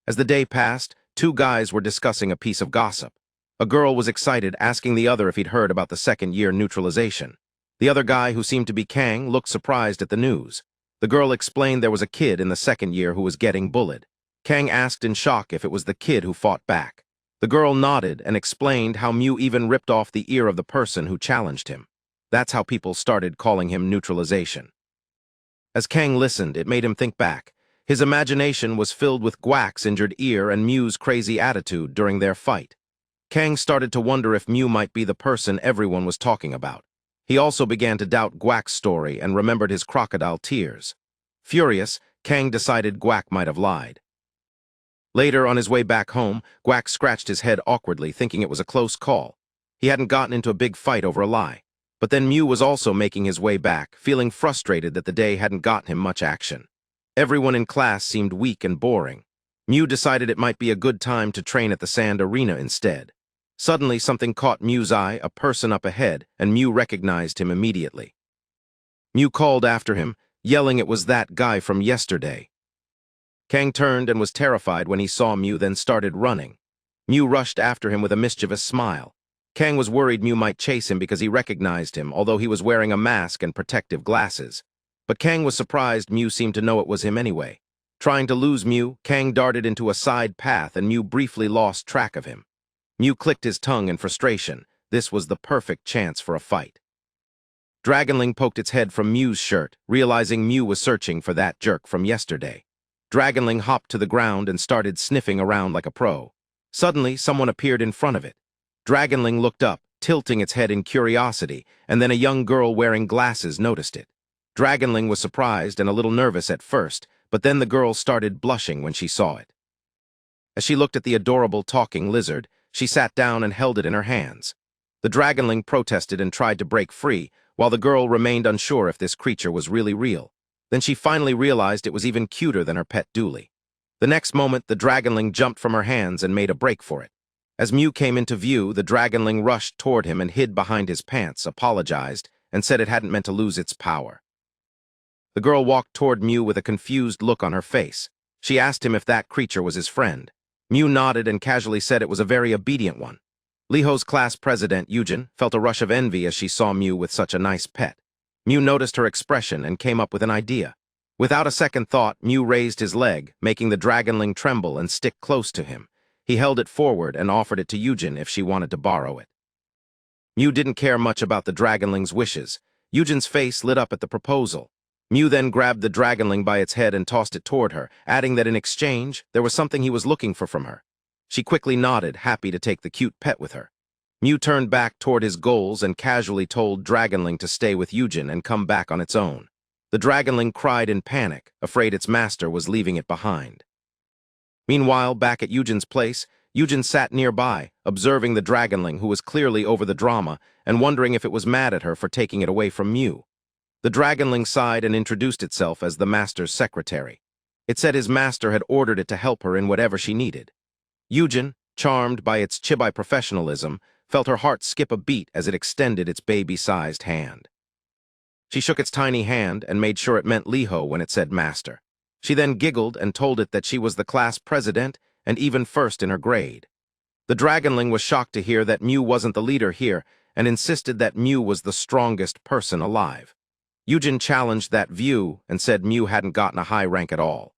As the day passed, two guys were discussing a piece of gossip. A girl was excited, asking the other if he'd heard about the second-year neutralization. The other guy, who seemed to be Kang, looked surprised at the news. The girl explained there was a kid in the second year who was getting bullied. Kang asked in shock if it was the kid who fought back. The girl nodded and explained how Mew even ripped off the ear of the person who challenged him. That's how people started calling him neutralization. As Kang listened, it made him think back. His imagination was filled with Gwack's injured ear and Mew's crazy attitude during their fight. Kang started to wonder if Mew might be the person everyone was talking about. He also began to doubt Gwack's story and remembered his crocodile tears. Furious, Kang decided Gwack might have lied. Later, on his way back home, Gwack scratched his head awkwardly, thinking it was a close call. He hadn't gotten into a big fight over a lie. But then Mew was also making his way back, feeling frustrated that the day hadn't gotten him much action. Everyone in class seemed weak and boring. Mew decided it might be a good time to train at the sand arena instead. Suddenly, something caught Mew's eye, a person up ahead, and Mew recognized him immediately. Mew called after him, yelling it was that guy from yesterday. Kang turned and was terrified when he saw Mew, then started running. Mew rushed after him with a mischievous smile. Kang was worried Mew might chase him because he recognized him, although he was wearing a mask and protective glasses. But Kang was surprised Mew seemed to know it was him anyway. Trying to lose Mew, Kang darted into a side path and Mew briefly lost track of him. Mew clicked his tongue in frustration. This was the perfect chance for a fight. Dragonling poked its head from Mew's shirt, realizing Mew was searching for that jerk from yesterday. Dragonling hopped to the ground and started sniffing around like a pro. Suddenly, someone appeared in front of it. Dragonling looked up, tilting its head in curiosity, and then a young girl wearing glasses noticed it. Dragonling was surprised and a little nervous at first, but then the girl started blushing when she saw it. As she looked at the adorable talking lizard, she sat down and held it in her hands. The Dragonling protested and tried to break free, while the girl remained unsure if this creature was really real. Then she finally realized it was even cuter than her pet Dooley. The next moment, the dragonling jumped from her hands and made a break for it. As Mew came into view, the dragonling rushed toward him and hid behind his pants, apologized, and said it hadn't meant to lose its power. The girl walked toward Mew with a confused look on her face. She asked him if that creature was his friend. Mew nodded and casually said it was a very obedient one. Liho's class president, Eugen, felt a rush of envy as she saw Mew with such a nice pet. Mew noticed her expression and came up with an idea. Without a second thought, Mew raised his leg, making the dragonling tremble and stick close to him. He held it forward and offered it to Eugen if she wanted to borrow it. Mew didn't care much about the dragonling's wishes. Eugen's face lit up at the proposal. Mew then grabbed the dragonling by its head and tossed it toward her, adding that in exchange, there was something he was looking for from her. She quickly nodded, happy to take the cute pet with her. Mew turned back toward his goals and casually told Dragonling to stay with Eugen and come back on its own. The dragonling cried in panic, afraid its master was leaving it behind. Meanwhile, back at Eugen's place, Eugen sat nearby, observing the dragonling, who was clearly over the drama and wondering if it was mad at her for taking it away from Mew. The dragonling sighed and introduced itself as the master's secretary. It said his master had ordered it to help her in whatever she needed. Eugen, charmed by its chibi professionalism, felt her heart skip a beat as it extended its baby-sized hand. She shook its tiny hand and made sure it meant Liho when it said master. She then giggled and told it that she was the class president and even first in her grade. The dragonling was shocked to hear that Mew wasn't the leader here and insisted that Mew was the strongest person alive. Eugen challenged that view and said Mew hadn't gotten a high rank at all.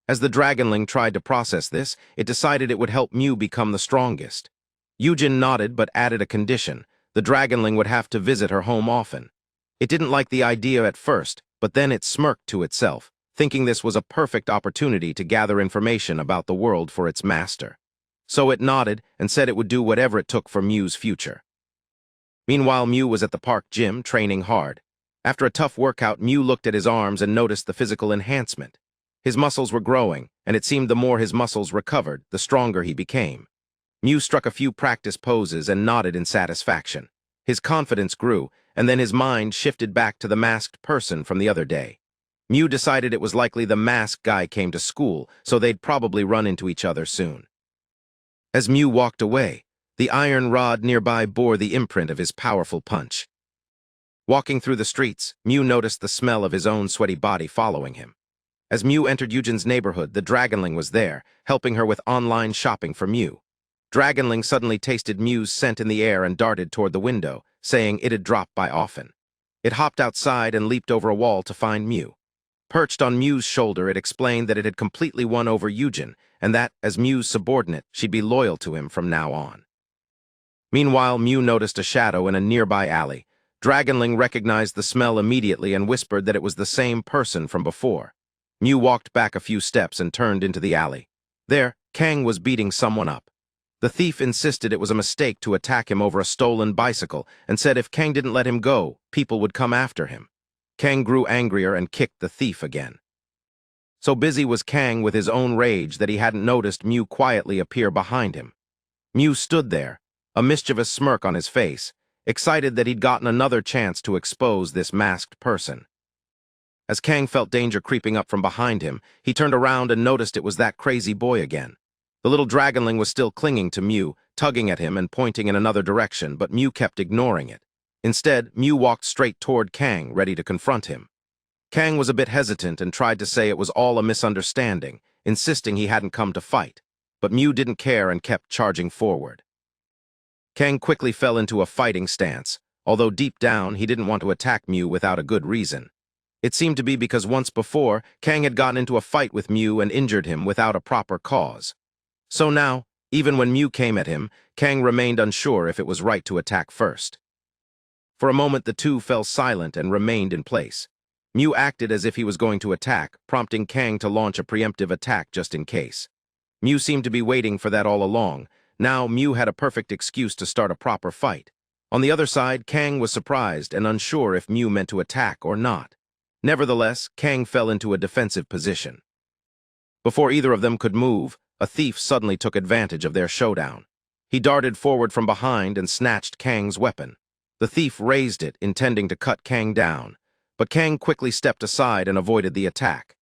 As the dragonling tried to process this, it decided it would help Mew become the strongest. Eugen nodded but added a condition. The dragonling would have to visit her home often. It didn't like the idea at first, but then it smirked to itself, thinking this was a perfect opportunity to gather information about the world for its master. So it nodded and said it would do whatever it took for Mew's future. Meanwhile, Mew was at the park gym training hard. After a tough workout, Mew looked at his arms and noticed the physical enhancement. His muscles were growing, and it seemed the more his muscles recovered, the stronger he became. Mew struck a few practice poses and nodded in satisfaction. His confidence grew, and then his mind shifted back to the masked person from the other day. Mew decided it was likely the masked guy came to school, so they'd probably run into each other soon. As Mew walked away, the iron rod nearby bore the imprint of his powerful punch. Walking through the streets, Mew noticed the smell of his own sweaty body following him. As Mew entered Eugen's neighborhood, the dragonling was there, helping her with online shopping for Mew. Dragonling suddenly tasted Mew's scent in the air and darted toward the window, saying it had dropped by often. It hopped outside and leaped over a wall to find Mew. Perched on Mew's shoulder, it explained that it had completely won over Eugen, and that, as Mew's subordinate, she'd be loyal to him from now on. Meanwhile, Mew noticed a shadow in a nearby alley. Dragonling recognized the smell immediately and whispered that it was the same person from before. Mew walked back a few steps and turned into the alley. There, Kang was beating someone up. The thief insisted it was a mistake to attack him over a stolen bicycle and said if Kang didn't let him go, people would come after him. Kang grew angrier and kicked the thief again. So busy was Kang with his own rage that he hadn't noticed Mew quietly appear behind him. Mew stood there, a mischievous smirk on his face, excited that he'd gotten another chance to expose this masked person. As Kang felt danger creeping up from behind him, he turned around and noticed it was that crazy boy again. The little dragonling was still clinging to Mew, tugging at him and pointing in another direction, but Mew kept ignoring it. Instead, Mew walked straight toward Kang, ready to confront him. Kang was a bit hesitant and tried to say it was all a misunderstanding, insisting he hadn't come to fight. But Mew didn't care and kept charging forward. Kang quickly fell into a fighting stance, although deep down he didn't want to attack Mew without a good reason. It seemed to be because once before, Kang had gotten into a fight with Mew and injured him without a proper cause. So now, even when Mew came at him, Kang remained unsure if it was right to attack first. For a moment the two fell silent and remained in place. Mew acted as if he was going to attack, prompting Kang to launch a preemptive attack just in case. Mew seemed to be waiting for that all along. Now Mew had a perfect excuse to start a proper fight. On the other side, Kang was surprised and unsure if Mew meant to attack or not. Nevertheless, Kang fell into a defensive position. Before either of them could move, a thief suddenly took advantage of their showdown. He darted forward from behind and snatched Kang's weapon. The thief raised it, intending to cut Kang down, but Kang quickly stepped aside and avoided the attack.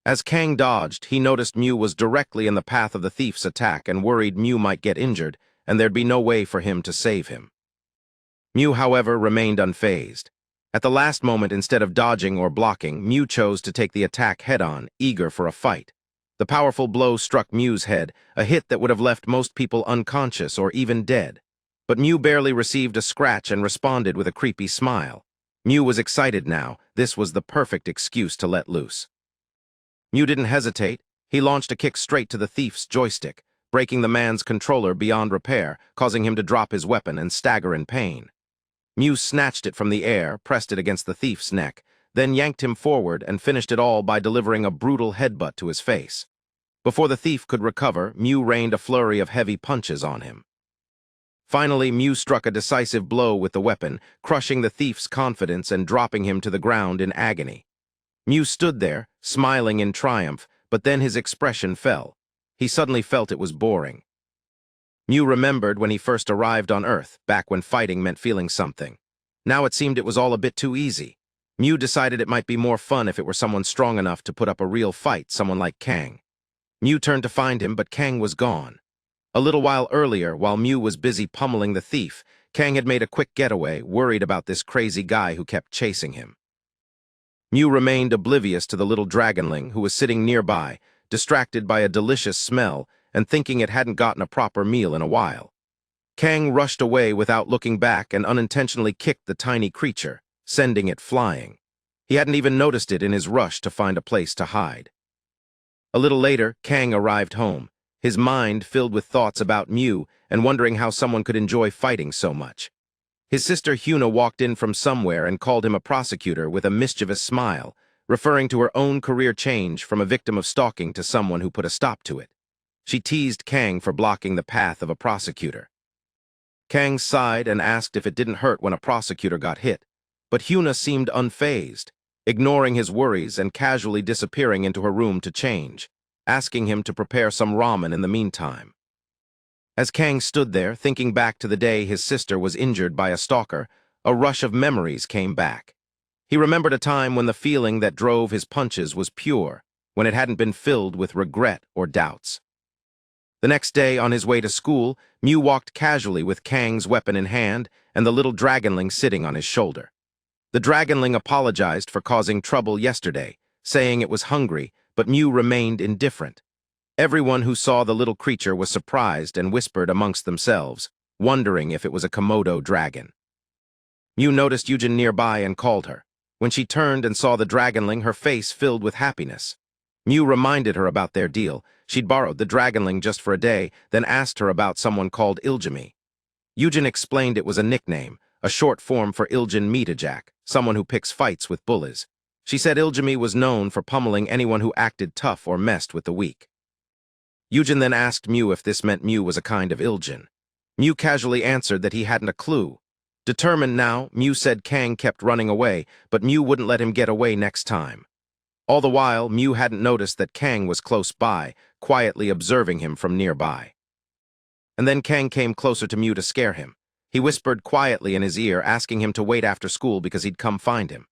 As Kang dodged, he noticed Mew was directly in the path of the thief's attack and worried Mew might get injured, and there'd be no way for him to save him. Mew, however, remained unfazed. At the last moment, instead of dodging or blocking, Mew chose to take the attack head-on, eager for a fight. The powerful blow struck Mew's head, a hit that would have left most people unconscious or even dead. But Mew barely received a scratch and responded with a creepy smile. Mew was excited now. This was the perfect excuse to let loose. Mew didn't hesitate. He launched a kick straight to the thief's joystick, breaking the man's controller beyond repair, causing him to drop his weapon and stagger in pain. Mew snatched it from the air, pressed it against the thief's neck, then yanked him forward and finished it all by delivering a brutal headbutt to his face. Before the thief could recover, Mew rained a flurry of heavy punches on him. Finally, Mew struck a decisive blow with the weapon, crushing the thief's confidence and dropping him to the ground in agony. Mew stood there, smiling in triumph, but then his expression fell. He suddenly felt it was boring. Mew remembered when he first arrived on Earth, back when fighting meant feeling something. Now it seemed it was all a bit too easy. Mew decided it might be more fun if it were someone strong enough to put up a real fight, someone like Kang. Mew turned to find him, but Kang was gone. A little while earlier, while Mew was busy pummeling the thief, Kang had made a quick getaway, worried about this crazy guy who kept chasing him. Mew remained oblivious to the little dragonling who was sitting nearby, distracted by a delicious smell and thinking it hadn't gotten a proper meal in a while. Kang rushed away without looking back and unintentionally kicked the tiny creature, sending it flying. He hadn't even noticed it in his rush to find a place to hide. A little later, Kang arrived home, his mind filled with thoughts about Mew and wondering how someone could enjoy fighting so much. His sister Hyuna walked in from somewhere and called him a prosecutor with a mischievous smile, referring to her own career change from a victim of stalking to someone who put a stop to it. She teased Kang for blocking the path of a prosecutor. Kang sighed and asked if it didn't hurt when a prosecutor got hit, but Hyuna seemed unfazed, ignoring his worries and casually disappearing into her room to change, asking him to prepare some ramen in the meantime. As Kang stood there, thinking back to the day his sister was injured by a stalker, a rush of memories came back. He remembered a time when the feeling that drove his punches was pure, when it hadn't been filled with regret or doubts. The next day, on his way to school, Mew walked casually with Kang's weapon in hand and the little dragonling sitting on his shoulder. The dragonling apologized for causing trouble yesterday, saying it was hungry, but Mew remained indifferent. Everyone who saw the little creature was surprised and whispered amongst themselves, wondering if it was a Komodo dragon. Mew noticed Yujin nearby and called her. When she turned and saw the dragonling, her face filled with happiness. Mew reminded her about their deal. She'd borrowed the dragonling just for a day, then asked her about someone called Iljimi. Yujin explained it was a nickname, a short form for Iljin Meatajak, someone who picks fights with bullies. She said Iljimi was known for pummeling anyone who acted tough or messed with the weak. Yujin then asked Mew if this meant Mew was a kind of Iljin. Mew casually answered that he hadn't a clue. Determined now, Mew said Kang kept running away, but Mew wouldn't let him get away next time. All the while, Mew hadn't noticed that Kang was close by, quietly observing him from nearby. And then Kang came closer to Mew to scare him. He whispered quietly in his ear, asking him to wait after school because he'd come find him.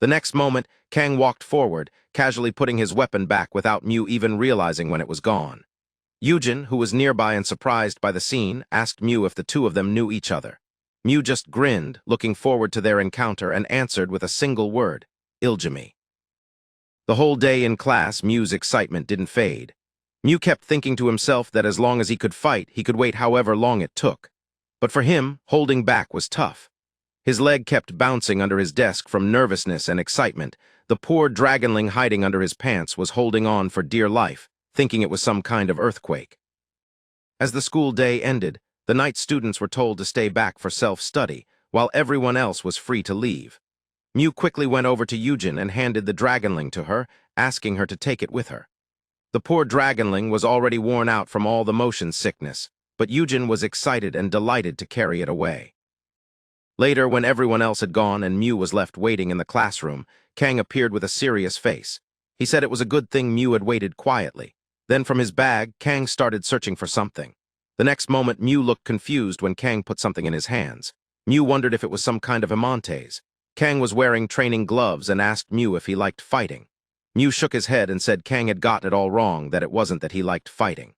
The next moment, Kang walked forward, casually putting his weapon back without Mew even realizing when it was gone. Yujin, who was nearby and surprised by the scene, asked Mew if the two of them knew each other. Mew just grinned, looking forward to their encounter, and answered with a single word, Iljimi. The whole day in class, Mew's excitement didn't fade. Mew kept thinking to himself that as long as he could fight, he could wait however long it took. But for him, holding back was tough. His leg kept bouncing under his desk from nervousness and excitement. The poor dragonling hiding under his pants was holding on for dear life, thinking it was some kind of earthquake. As the school day ended, the night students were told to stay back for self-study, while everyone else was free to leave. Mew quickly went over to Yujin and handed the dragonling to her, asking her to take it with her. The poor dragonling was already worn out from all the motion sickness, but Yujin was excited and delighted to carry it away. Later, when everyone else had gone and Mew was left waiting in the classroom, Kang appeared with a serious face. He said it was a good thing Mew had waited quietly. Then from his bag, Kang started searching for something. The next moment, Mew looked confused when Kang put something in his hands. Mew wondered if it was some kind of imantes. Kang was wearing training gloves and asked Mew if he liked fighting. Mew shook his head and said Kang had gotten it all wrong, that it wasn't that he liked fighting.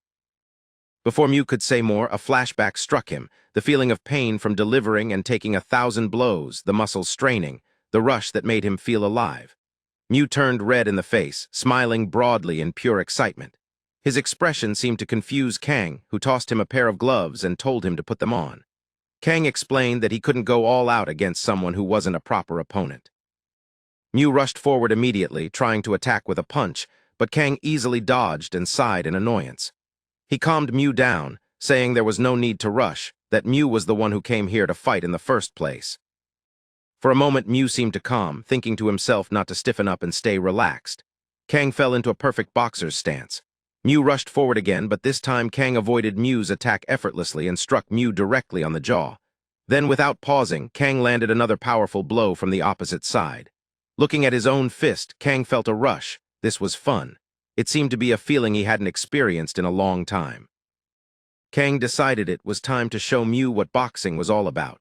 Before Mew could say more, a flashback struck him, the feeling of pain from delivering and taking 1,000 blows, the muscles straining, the rush that made him feel alive. Mew turned red in the face, smiling broadly in pure excitement. His expression seemed to confuse Kang, who tossed him a pair of gloves and told him to put them on. Kang explained that he couldn't go all out against someone who wasn't a proper opponent. Mew rushed forward immediately, trying to attack with a punch, but Kang easily dodged and sighed in annoyance. He calmed Mew down, saying there was no need to rush, that Mew was the one who came here to fight in the first place. For a moment, Mew seemed to calm, thinking to himself not to stiffen up and stay relaxed. Kang fell into a perfect boxer's stance. Mew rushed forward again, but this time Kang avoided Mew's attack effortlessly and struck Mew directly on the jaw. Then, without pausing, Kang landed another powerful blow from the opposite side. Looking at his own fist, Kang felt a rush. This was fun. It seemed to be a feeling he hadn't experienced in a long time. Kang decided it was time to show Mew what boxing was all about.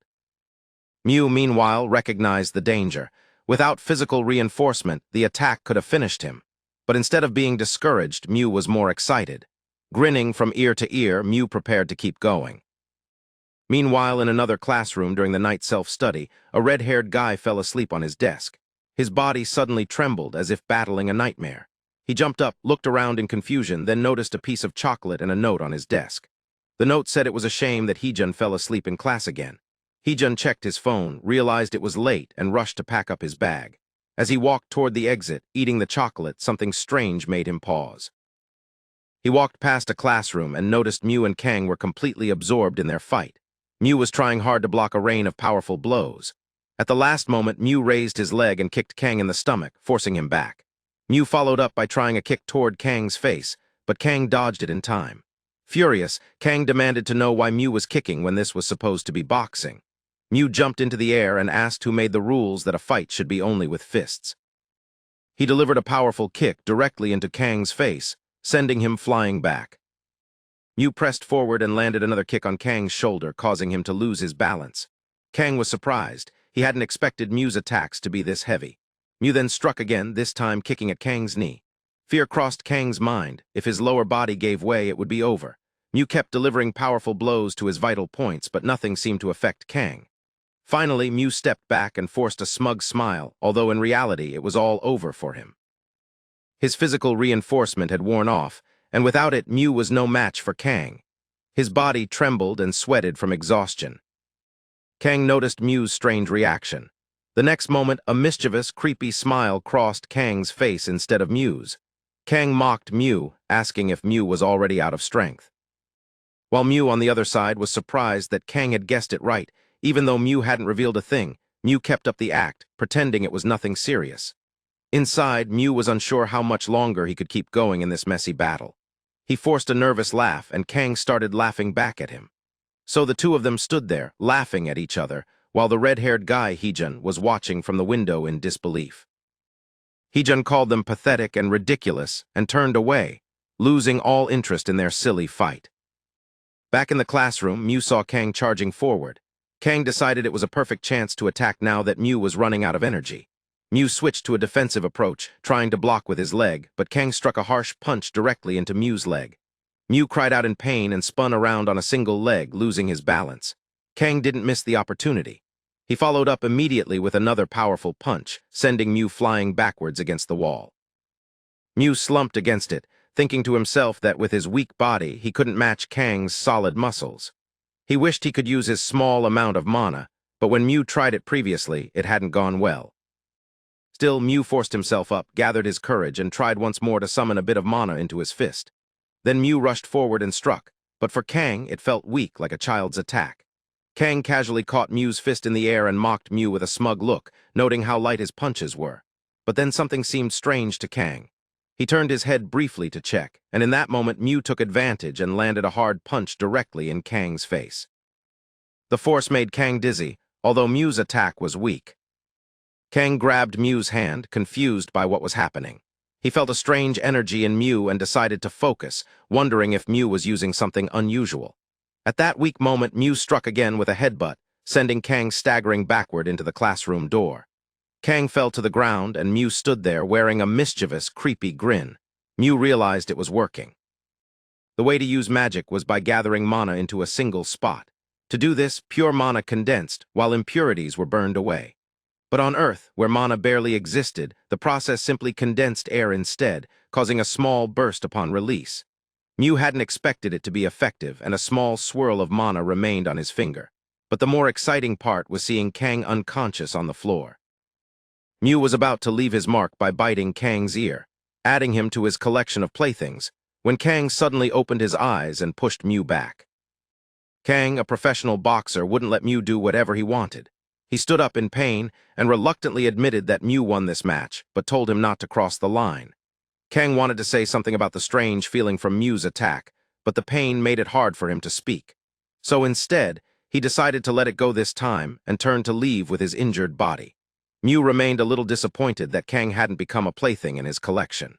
Mew, meanwhile, recognized the danger. Without physical reinforcement, the attack could have finished him. But instead of being discouraged, Mew was more excited. Grinning from ear to ear, Mew prepared to keep going. Meanwhile, in another classroom during the night self-study, a red-haired guy fell asleep on his desk. His body suddenly trembled as if battling a nightmare. He jumped up, looked around in confusion, then noticed a piece of chocolate and a note on his desk. The note said it was a shame that Heejun fell asleep in class again. Heejun checked his phone, realized it was late, and rushed to pack up his bag. As he walked toward the exit, eating the chocolate, something strange made him pause. He walked past a classroom and noticed Mew and Kang were completely absorbed in their fight. Mew was trying hard to block a rain of powerful blows. At the last moment, Mew raised his leg and kicked Kang in the stomach, forcing him back. Mew followed up by trying a kick toward Kang's face, but Kang dodged it in time. Furious, Kang demanded to know why Mew was kicking when this was supposed to be boxing. Mew jumped into the air and asked who made the rules that a fight should be only with fists. He delivered a powerful kick directly into Kang's face, sending him flying back. Mew pressed forward and landed another kick on Kang's shoulder, causing him to lose his balance. Kang was surprised. He hadn't expected Mew's attacks to be this heavy. Mew then struck again, this time kicking at Kang's knee. Fear crossed Kang's mind. If his lower body gave way, it would be over. Mew kept delivering powerful blows to his vital points, but nothing seemed to affect Kang. Finally, Mew stepped back and forced a smug smile, although in reality it was all over for him. His physical reinforcement had worn off, and without it, Mew was no match for Kang. His body trembled and sweated from exhaustion. Kang noticed Mew's strange reaction. The next moment, a mischievous, creepy smile crossed Kang's face instead of Mew's. Kang mocked Mew, asking if Mew was already out of strength. While Mew on the other side was surprised that Kang had guessed it right. Even though Mew hadn't revealed a thing, Mew kept up the act, pretending it was nothing serious. Inside, Mew was unsure how much longer he could keep going in this messy battle. He forced a nervous laugh, and Kang started laughing back at him. So the two of them stood there, laughing at each other, while the red-haired guy, Heejun, was watching from the window in disbelief. Heejun called them pathetic and ridiculous and turned away, losing all interest in their silly fight. Back in the classroom, Mew saw Kang charging forward. Kang decided it was a perfect chance to attack now that Mew was running out of energy. Mew switched to a defensive approach, trying to block with his leg, but Kang struck a harsh punch directly into Mew's leg. Mew cried out in pain and spun around on a single leg, losing his balance. Kang didn't miss the opportunity. He followed up immediately with another powerful punch, sending Mew flying backwards against the wall. Mew slumped against it, thinking to himself that with his weak body, he couldn't match Kang's solid muscles. He wished he could use his small amount of mana, but when Mew tried it previously, it hadn't gone well. Still, Mew forced himself up, gathered his courage, and tried once more to summon a bit of mana into his fist. Then Mew rushed forward and struck, but for Kang, it felt weak like a child's attack. Kang casually caught Mew's fist in the air and mocked Mew with a smug look, noting how light his punches were. But then something seemed strange to Kang. He turned his head briefly to check, and in that moment Mew took advantage and landed a hard punch directly in Kang's face. The force made Kang dizzy, although Mew's attack was weak. Kang grabbed Mew's hand, confused by what was happening. He felt a strange energy in Mew and decided to focus, wondering if Mew was using something unusual. At that weak moment, Mew struck again with a headbutt, sending Kang staggering backward into the classroom door. Kang fell to the ground, and Mew stood there wearing a mischievous, creepy grin. Mew realized it was working. The way to use magic was by gathering mana into a single spot. To do this, pure mana condensed, while impurities were burned away. But on Earth, where mana barely existed, the process simply condensed air instead, causing a small burst upon release. Mew hadn't expected it to be effective, and a small swirl of mana remained on his finger. But the more exciting part was seeing Kang unconscious on the floor. Mew was about to leave his mark by biting Kang's ear, adding him to his collection of playthings, when Kang suddenly opened his eyes and pushed Mew back. Kang, a professional boxer, wouldn't let Mew do whatever he wanted. He stood up in pain and reluctantly admitted that Mew won this match, but told him not to cross the line. Kang wanted to say something about the strange feeling from Mew's attack, but the pain made it hard for him to speak. So instead, he decided to let it go this time and turned to leave with his injured body. Mew remained a little disappointed that Kang hadn't become a plaything in his collection.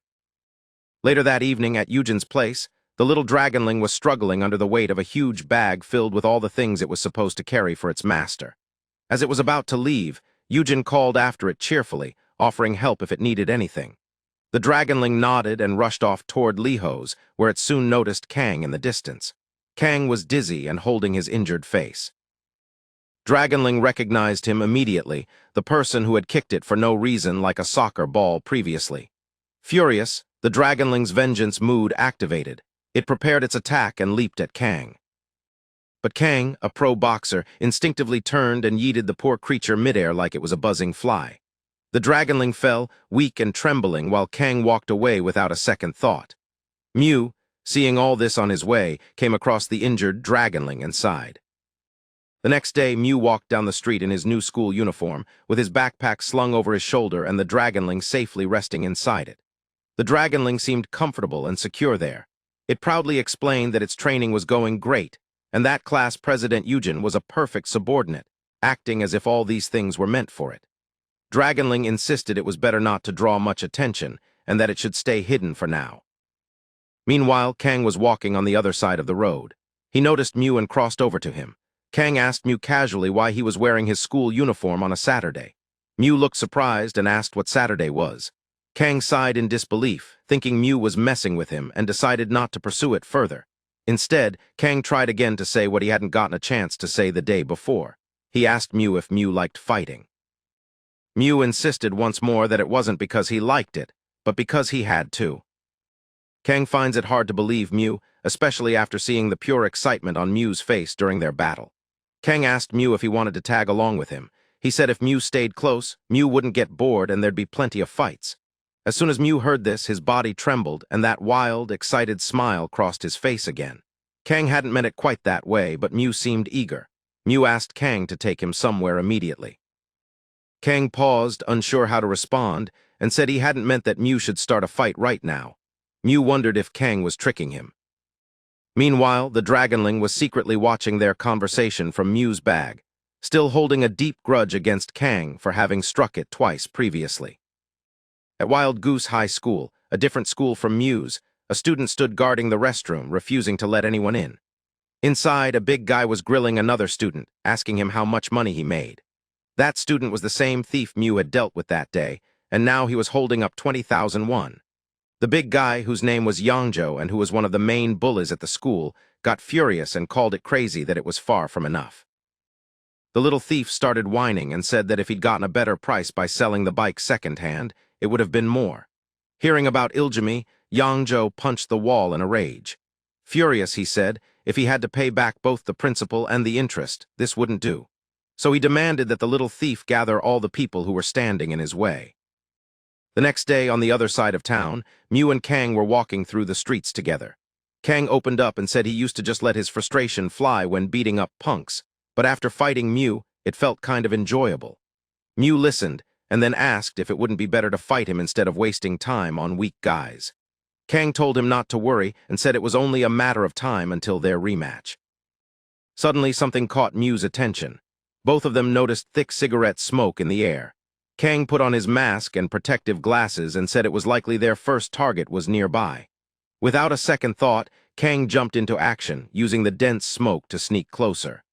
Later that evening at Eugen's place, the little dragonling was struggling under the weight of a huge bag filled with all the things it was supposed to carry for its master. As it was about to leave, Eugen called after it cheerfully, offering help if it needed anything. The dragonling nodded and rushed off toward Liho's, where it soon noticed Kang in the distance. Kang was dizzy and holding his injured face. Dragonling recognized him immediately, the person who had kicked it for no reason like a soccer ball previously. Furious, the dragonling's vengeance mood activated. It prepared its attack and leaped at Kang. But Kang, a pro boxer, instinctively turned and yeeted the poor creature midair like it was a buzzing fly. The dragonling fell, weak and trembling, while Kang walked away without a second thought. Mew, seeing all this on his way, came across the injured dragonling and sighed. The next day, Mew walked down the street in his new school uniform, with his backpack slung over his shoulder and the dragonling safely resting inside it. The dragonling seemed comfortable and secure there. It proudly explained that its training was going great, and that class president Eugen was a perfect subordinate, acting as if all these things were meant for it. Dragonling insisted it was better not to draw much attention, and that it should stay hidden for now. Meanwhile, Kang was walking on the other side of the road. He noticed Mew and crossed over to him. Kang asked Mew casually why he was wearing his school uniform on a Saturday. Mew looked surprised and asked what Saturday was. Kang sighed in disbelief, thinking Mew was messing with him, and decided not to pursue it further. Instead, Kang tried again to say what he hadn't gotten a chance to say the day before. He asked Mew if Mew liked fighting. Mew insisted once more that it wasn't because he liked it, but because he had to. Kang finds it hard to believe Mew, especially after seeing the pure excitement on Mew's face during their battle. Kang asked Mew if he wanted to tag along with him. He said if Mew stayed close, Mew wouldn't get bored and there'd be plenty of fights. As soon as Mew heard this, his body trembled and that wild, excited smile crossed his face again. Kang hadn't meant it quite that way, but Mew seemed eager. Mew asked Kang to take him somewhere immediately. Kang paused, unsure how to respond, and said he hadn't meant that Mew should start a fight right now. Mew wondered if Kang was tricking him. Meanwhile, the dragonling was secretly watching their conversation from Mew's bag, still holding a deep grudge against Kang for having struck it twice previously. At Wild Goose High School, a different school from Mew's, a student stood guarding the restroom, refusing to let anyone in. Inside, a big guy was grilling another student, asking him how much money he made. That student was the same thief Mew had dealt with that day, and now he was holding up 20,000 won. The big guy, whose name was Yangzhou and who was one of the main bullies at the school, got furious and called it crazy that it was far from enough. The little thief started whining and said that if he'd gotten a better price by selling the bike secondhand, it would have been more. Hearing about Iljimi, Yangzhou punched the wall in a rage. Furious, he said, if he had to pay back both the principal and the interest, this wouldn't do. So he demanded that the little thief gather all the people who were standing in his way. The next day, on the other side of town, Mew and Kang were walking through the streets together. Kang opened up and said he used to just let his frustration fly when beating up punks, but after fighting Mew, it felt kind of enjoyable. Mew listened, and then asked if it wouldn't be better to fight him instead of wasting time on weak guys. Kang told him not to worry and said it was only a matter of time until their rematch. Suddenly, something caught Mew's attention. Both of them noticed thick cigarette smoke in the air. Kang put on his mask and protective glasses and said it was likely their first target was nearby. Without a second thought, Kang jumped into action, using the dense smoke to sneak closer.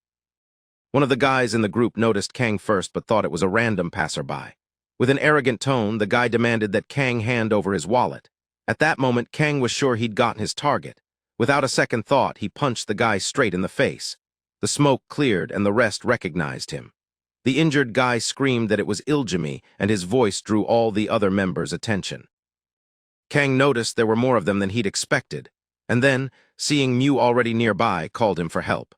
One of the guys in the group noticed Kang first but thought it was a random passerby. With an arrogant tone, the guy demanded that Kang hand over his wallet. At that moment, Kang was sure he'd gotten his target. Without a second thought, he punched the guy straight in the face. The smoke cleared and the rest recognized him. The injured guy screamed that it was Iljimi, and his voice drew all the other members' attention. Kang noticed there were more of them than he'd expected, and then, seeing Mew already nearby, called him for help.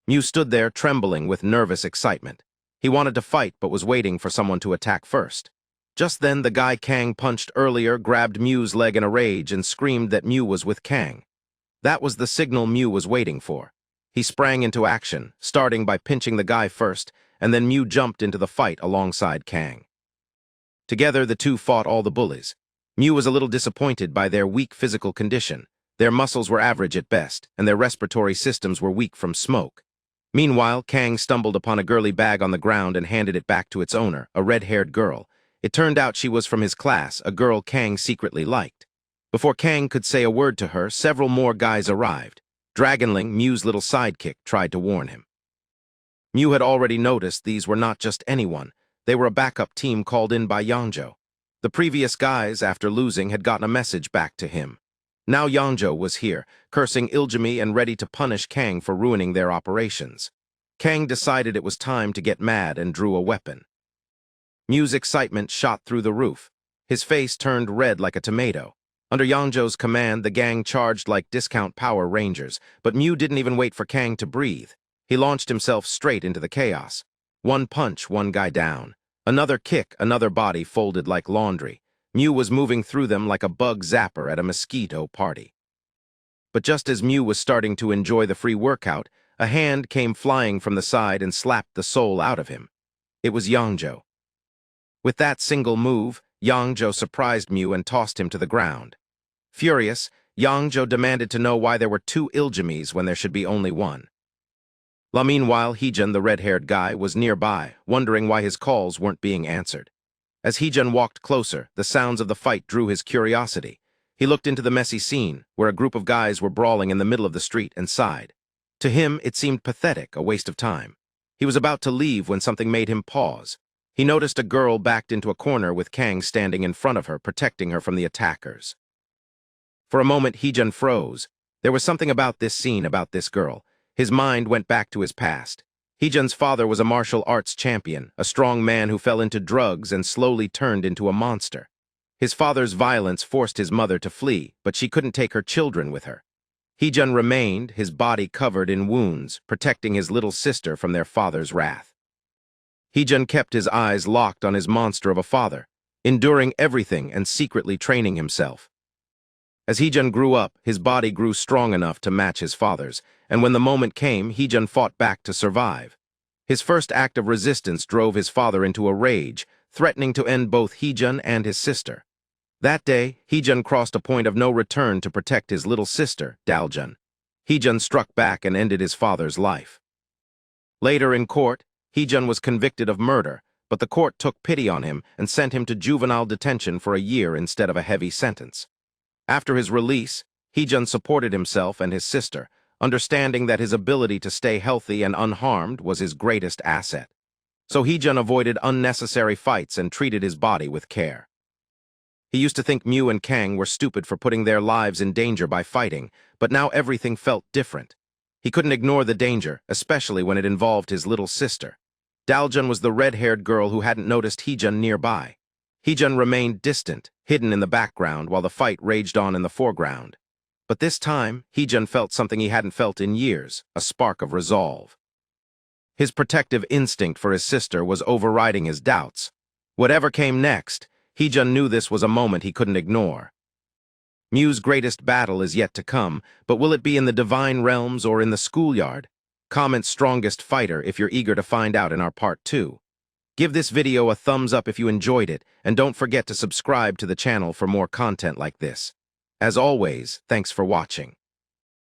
Mew stood there trembling with nervous excitement. He wanted to fight but was waiting for someone to attack first. Just then, the guy Kang punched earlier grabbed Mew's leg in a rage and screamed that Mew was with Kang. That was the signal Mew was waiting for. He sprang into action, starting by pinching the guy first, and then Mew jumped into the fight alongside Kang. Together, the two fought all the bullies. Mew was a little disappointed by their weak physical condition. Their muscles were average at best, and their respiratory systems were weak from smoke. Meanwhile, Kang stumbled upon a girly bag on the ground and handed it back to its owner, a red-haired girl. It turned out she was from his class, a girl Kang secretly liked. Before Kang could say a word to her, several more guys arrived. Dragonling, Mew's little sidekick, tried to warn him. Mew had already noticed these were not just anyone. They were a backup team called in by Yangzhou. The previous guys, after losing, had gotten a message back to him. Now Yangzhou was here, cursing Iljimi and ready to punish Kang for ruining their operations. Kang decided it was time to get mad and drew a weapon. Mew's excitement shot through the roof. His face turned red like a tomato. Under Yangzhou's command, the gang charged like discount Power Rangers, but Mew didn't even wait for Kang to breathe. He launched himself straight into the chaos. One punch, one guy down. Another kick, another body folded like laundry. Mew was moving through them like a bug zapper at a mosquito party. But just as Mew was starting to enjoy the free workout, a hand came flying from the side and slapped the soul out of him. It was Yangzhou. With that single move, Yangzhou surprised Mew and tossed him to the ground. Furious, Yangzhou demanded to know why there were two Iljimis when there should be only one. Meanwhile, Heejun, the red-haired guy, was nearby, wondering why his calls weren't being answered. As Heejun walked closer, the sounds of the fight drew his curiosity. He looked into the messy scene, where a group of guys were brawling in the middle of the street, and sighed. To him, it seemed pathetic, a waste of time. He was about to leave when something made him pause. He noticed a girl backed into a corner with Kang standing in front of her, protecting her from the attackers. For a moment, Heejun froze. There was something about this scene, about this girl. His mind went back to his past. Heejun's father was a martial arts champion, a strong man who fell into drugs and slowly turned into a monster. His father's violence forced his mother to flee, but she couldn't take her children with her. Heejun remained, his body covered in wounds, protecting his little sister from their father's wrath. Heejun kept his eyes locked on his monster of a father, enduring everything and secretly training himself. As Heejun grew up, his body grew strong enough to match his father's, and when the moment came, Heejun fought back to survive. His first act of resistance drove his father into a rage, threatening to end both Heejun and his sister. That day, Heejun crossed a point of no return to protect his little sister, Daljun. Heejun struck back and ended his father's life. Later in court, Heejun was convicted of murder, but the court took pity on him and sent him to juvenile detention for a year instead of a heavy sentence. After his release, Heejun supported himself and his sister, understanding that his ability to stay healthy and unharmed was his greatest asset. So Heejun avoided unnecessary fights and treated his body with care. He used to think Mew and Kang were stupid for putting their lives in danger by fighting, but now everything felt different. He couldn't ignore the danger, especially when it involved his little sister. Daljun was the red-haired girl who hadn't noticed Heejun nearby. Heejun remained distant, hidden in the background while the fight raged on in the foreground. But this time, Heejun felt something he hadn't felt in years, a spark of resolve. His protective instinct for his sister was overriding his doubts. Whatever came next, Heejun knew this was a moment he couldn't ignore. Mew's greatest battle is yet to come, but will it be in the divine realms or in the schoolyard? Comment strongest fighter if you're eager to find out in our part 2. Give this video a thumbs up if you enjoyed it, and don't forget to subscribe to the channel for more content like this. As always, thanks for watching.